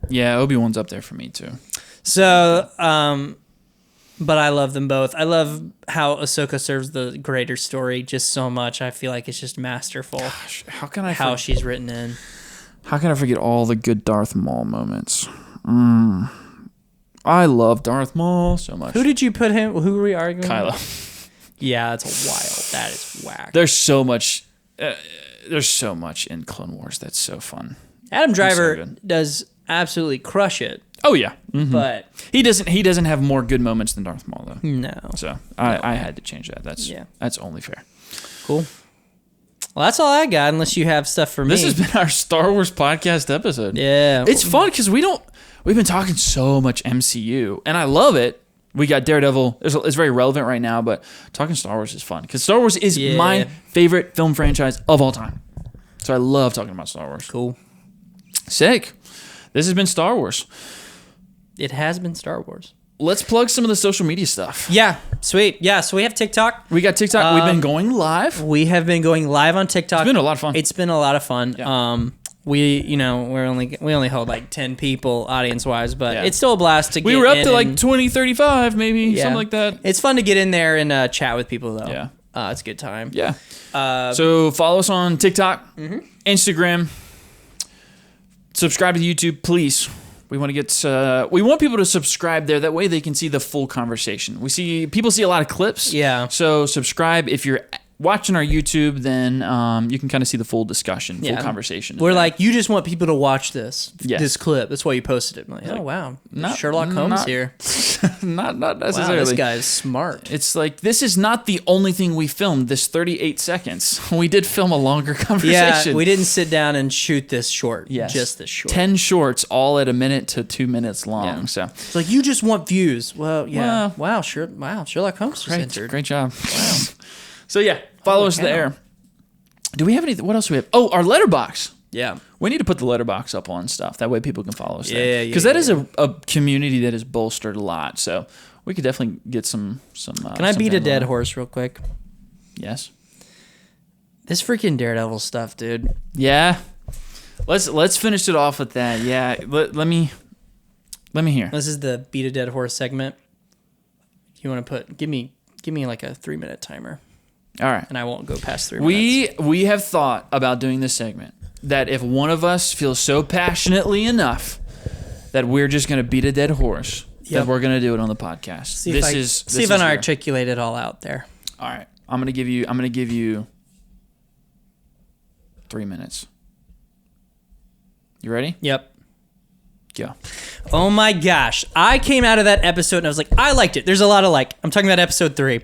Yeah, Obi-Wan's up there for me too.
So, But I love them both. I love how Ahsoka serves the greater story just so much. I feel like it's just masterful.
Gosh,
how she's written in.
How can I forget all the good Darth Maul moments? I love Darth Maul so much.
Who did you put him? Who were we arguing?
Kylo.
Yeah, that's wild. That is whack.
There's so much. There's so much in Clone Wars that's so fun.
Adam Driver does absolutely crush it.
Oh yeah,
but
he doesn't have more good moments than Darth Maul though.
No.
So I had to change that. That's only fair.
Cool. Well, that's all I got. Unless you have stuff for me.
This has been our Star Wars podcast episode.
Yeah,
it's fun because we've been talking so much MCU, and I love it. We got Daredevil. It's very relevant right now, but talking Star Wars is fun because Star Wars is my favorite film franchise of all time. So I love talking about Star Wars.
Cool.
Sick. This has been Star Wars.
It has been Star Wars.
Let's plug some of the social media stuff.
Yeah, sweet. Yeah, so we have TikTok.
We got TikTok. We've been going live.
We have been going live on TikTok.
It's been a lot of fun.
It's been a lot of fun.
Yeah.
We only hold like 10 people audience wise, but it's still a blast to get in.
We were up to like 20, 35 maybe, something like that.
It's fun to get in there and chat with people though.
Yeah.
It's a good time.
Yeah. So follow us on TikTok, Instagram. Subscribe to YouTube, please. We want to get. We want people to subscribe there. That way, they can see the full conversation. People see a lot of clips.
Yeah.
So subscribe if you're watching our YouTube. Then you can kind of see the full discussion, full conversation.
We're like, you just want people to watch this clip. That's why you posted it. I'm like, oh wow, Sherlock Holmes here.
not necessarily.
Wow, this guy is smart.
It's like this is not the only thing we filmed. This 38 seconds. We did film a longer conversation.
Yeah, we didn't sit down and shoot this short.
Yes.
Just this short.
10 shorts, all at a minute to 2 minutes long.
Yeah.
So
it's like you just want views. Well, yeah. Wow, Sherlock Holmes just entered.
Great job. Wow. So yeah, follow us there. Do we have any? What else do we have? Oh, our letterbox.
Yeah.
We need to put the letterbox up on stuff. That way people can follow us
there.
Because that is a community that is bolstered a lot. So we could definitely get some.
Can I beat a dead horse real quick?
Yes.
This freaking Daredevil stuff, dude.
Yeah. Let's finish it off with that. Yeah. Let me hear.
This is the beat a dead horse segment. You want to give me like a 3-minute timer.
All right.
And I won't go past 3 minutes.
We have thought about doing this segment that if one of us feels so passionately enough that we're just going to beat a dead horse, that we're going to do it on the podcast.
See if I can articulate it all out there.
All right. I'm going to give you 3 minutes. You ready?
Yep.
Go.
Oh my gosh. I came out of that episode and I was like, I liked it. There's a lot of I'm talking about episode 3.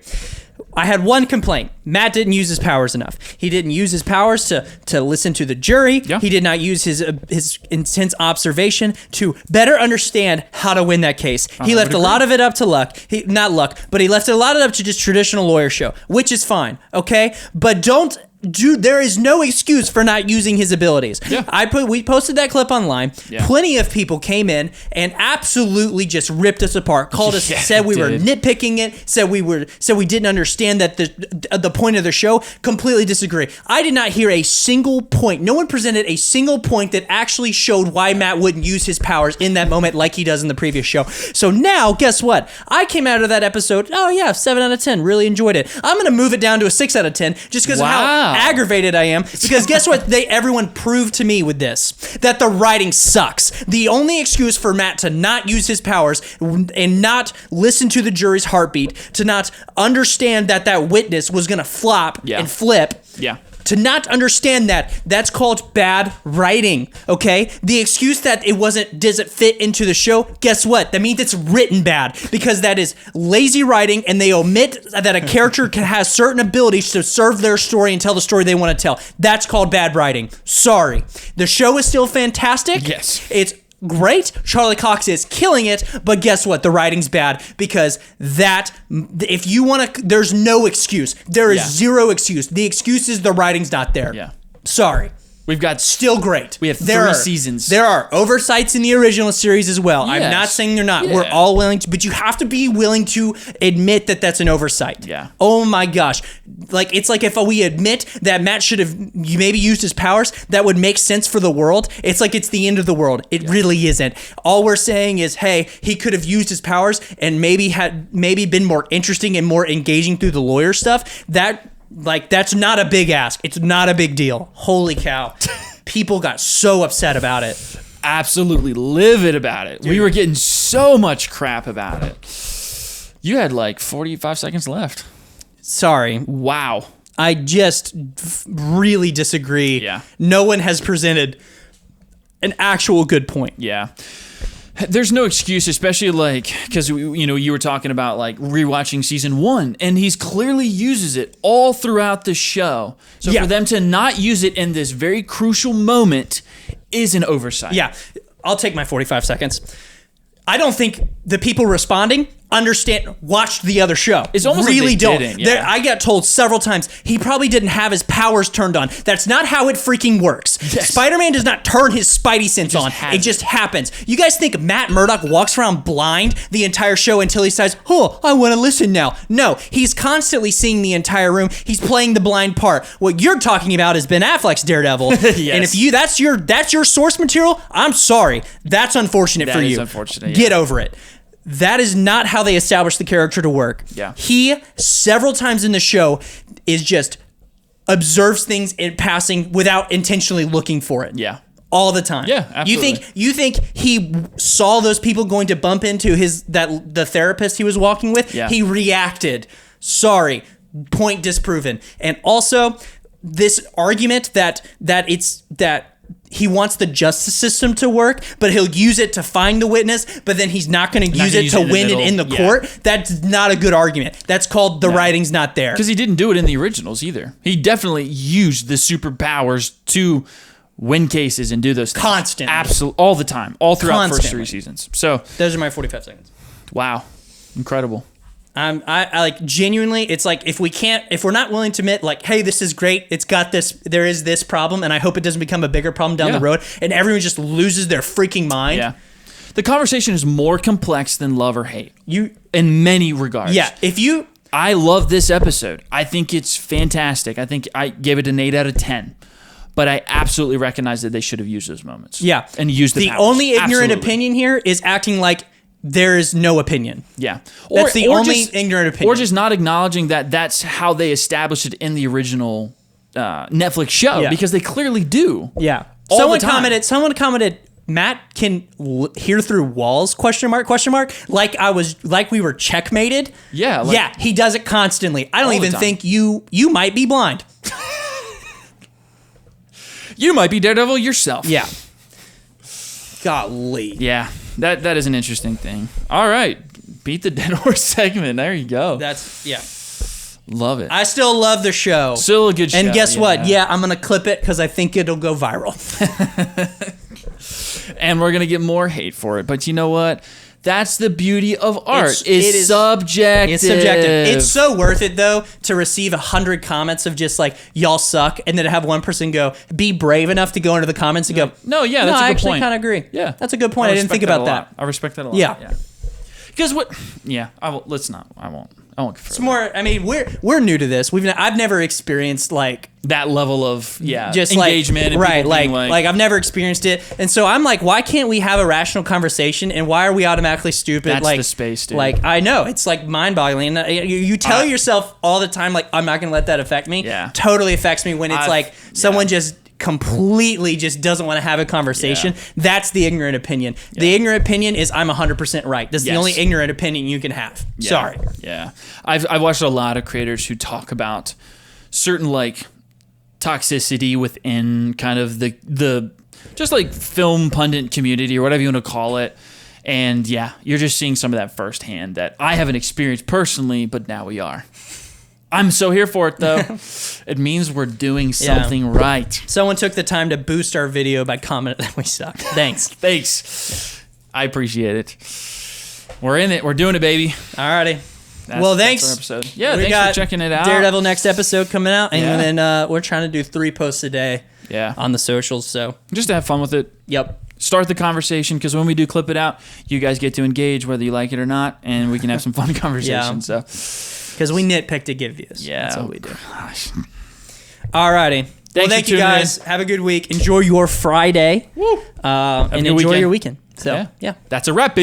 I had one complaint. Matt didn't use his powers enough. He didn't use his powers to listen to the jury.
Yeah.
He did not use his intense observation to better understand how to win that case. He left a lot of it up to luck. Not luck, but he left a lot of it up to just traditional lawyer show, which is fine, okay? But there is no excuse for not using his abilities.
Yeah.
We posted that clip online. Yeah. Plenty of people came in and absolutely just ripped us apart. Called us, said we were nitpicking it, said we didn't understand that the point of the show. Completely disagree. I did not hear a single point. No one presented a single point that actually showed why Matt wouldn't use his powers in that moment like he does in the previous show. So now, guess what? I came out of that episode, 7 out of 10. Really enjoyed it. I'm going to move it down to a 6 out of 10 just because of how aggravated I am, because guess what? Everyone proved to me with this that the writing sucks. The only excuse for Matt to not use his powers and not listen to the jury's heartbeat, to not understand that witness was gonna flop and flip.
Yeah.
To not understand that's called bad writing, okay? The excuse that it doesn't fit into the show, guess what? That means it's written bad, because that is lazy writing, and they omit that a character has certain abilities to serve their story and tell the story they want to tell. That's called bad writing. Sorry. The show is still fantastic.
Yes.
It's great. Charlie Cox is killing it, but guess what? The writing's bad, because if you want to, there's no excuse. There is zero excuse. The excuse is the writing's not there.
Yeah.
Sorry.
We've got
still great.
We have three seasons.
There are oversights in the original series as well.
Yes.
I'm not saying they're not.
Yeah.
We're all willing to, but you have to be willing to admit that that's an oversight.
Yeah.
Oh my gosh. Like, it's like if we admit that Matt should have maybe used his powers, that would make sense for the world. It's like it's the end of the world. It really isn't. All we're saying is, hey, he could have used his powers and maybe been more interesting and more engaging through the lawyer stuff. That's not a big ask. It's not a big deal. Holy cow. People got so upset about it.
Absolutely livid about it. Dude. We were getting so much crap about it. You had like 45 seconds left.
Sorry.
Wow.
I just really disagree.
Yeah.
No one has presented an actual good point.
Yeah. There's no excuse, especially because you were talking about rewatching season 1, and he's clearly uses it all throughout the show. So for them to not use it in this very crucial moment is an oversight.
Yeah, I'll take my 45 seconds. I don't think the people responding watched the other show.
It's almost
really
like they
don't.
didn't. Yeah.
I got told several times he probably didn't have his powers turned on. That's not how it freaking works.
Yes.
Spider-Man does not turn his Spidey sense on. It just happens. You guys think Matt Murdock walks around blind the entire show until he says, "Oh, I want to listen now"? No, he's constantly seeing the entire room. He's playing the blind part. What you're talking about is Ben Affleck's Daredevil.
Yes.
And if that's your source material, I'm sorry. That's unfortunate for you.
That is unfortunate.
Get over it. That is not how they establish the character to work.
Yeah.
He, several times in the show, is just observes things in passing without intentionally looking for it.
Yeah.
All the time.
Yeah, absolutely.
You think he saw those people going to bump into the therapist he was walking with?
Yeah.
He reacted. Sorry. Point disproven. And also, this argument that he wants the justice system to work, but he'll use it to find the witness, but then he's not going to use it to win it in the court. That's not a good argument. That's called the writing's not there.
Because he didn't do it in the originals either. He definitely used the superpowers to win cases and do those things.
Constantly.
Absolutely. All the time. All throughout the first 3 seasons. So
those are my 45 seconds.
Wow. Incredible.
I genuinely, it's like if we're not willing to admit hey, this is great, there is this problem, and I hope it doesn't become a bigger problem down the road, and everyone just loses their freaking mind.
Yeah. The conversation is more complex than love or hate. In many regards.
Yeah.
I love this episode. I think it's fantastic. I think I gave it an 8 out of 10. But I absolutely recognize that they should have used those moments.
Yeah.
And used the powers.
Only ignorant opinion here is acting like there is no opinion.
Yeah.
That's the only ignorant opinion.
Or just not acknowledging that that's how they established it in the original Netflix show, because they clearly do.
Yeah.
Someone
commented, Matt can hear through walls, question mark, like we were checkmated.
Yeah.
Yeah, he does it constantly. I don't even think you might be blind.
You might be Daredevil yourself.
Yeah. Golly.
Yeah. That is an interesting thing. All right. Beat the dead horse segment. There you go. Love it.
I still love the show.
Still a good show.
And guess what? Yeah, I'm going to clip it because I think it'll go viral.
And we're going to get more hate for it. But you know what? That's the beauty of art. It is subjective.
It's subjective. It's so worth it, though, to receive 100 comments of just y'all suck, and then to have one person go, be brave enough to go into the comments and go,
that's a good point.
I actually kind of agree.
Yeah.
That's a good point. I didn't think about that.
I respect that a lot.
Yeah.
Because what? Yeah. I won't. I won't.
It's more. I mean, we're new to this. I've never experienced
that level of
just
engagement.
Right. I've never experienced it, and so I'm like, why can't we have a rational conversation? And why are we automatically stupid?
That's the space, dude.
I know it's mind-boggling. You tell yourself all the time, I'm not gonna let that affect me.
Yeah.
Totally affects me when it's someone just completely just doesn't want to have a conversation. That's the ignorant opinion. The ignorant opinion is I'm 100% right. That's the only ignorant opinion you can have. Sorry.
Yeah. I've watched a lot of creators who talk about certain toxicity within kind of the just film pundit community or whatever you want to call it. And you're just seeing some of that firsthand that I haven't experienced personally, but now we are. I'm so here for it, though. It means we're doing something right.
Someone took the time to boost our video by commenting that we suck. Thanks.
Thanks. I appreciate it. We're in it. We're doing it, baby.
Alrighty.
Thanks. That's our episode. Yeah, thanks for checking it out.
Daredevil next episode coming out, and then we're trying to do 3 posts a day. on the socials. So
just to have fun with it.
Yep.
Start the conversation, because when we do clip it out, you guys get to engage whether you like it or not, and we can have some fun conversation. So,
because we nitpick to give views.
Yeah,
that's what we do.
Gosh.
Alrighty. Thank you guys. Have a good week. Enjoy your Friday.
Woo.
And enjoy your weekend. So, yeah.
That's a wrap, baby.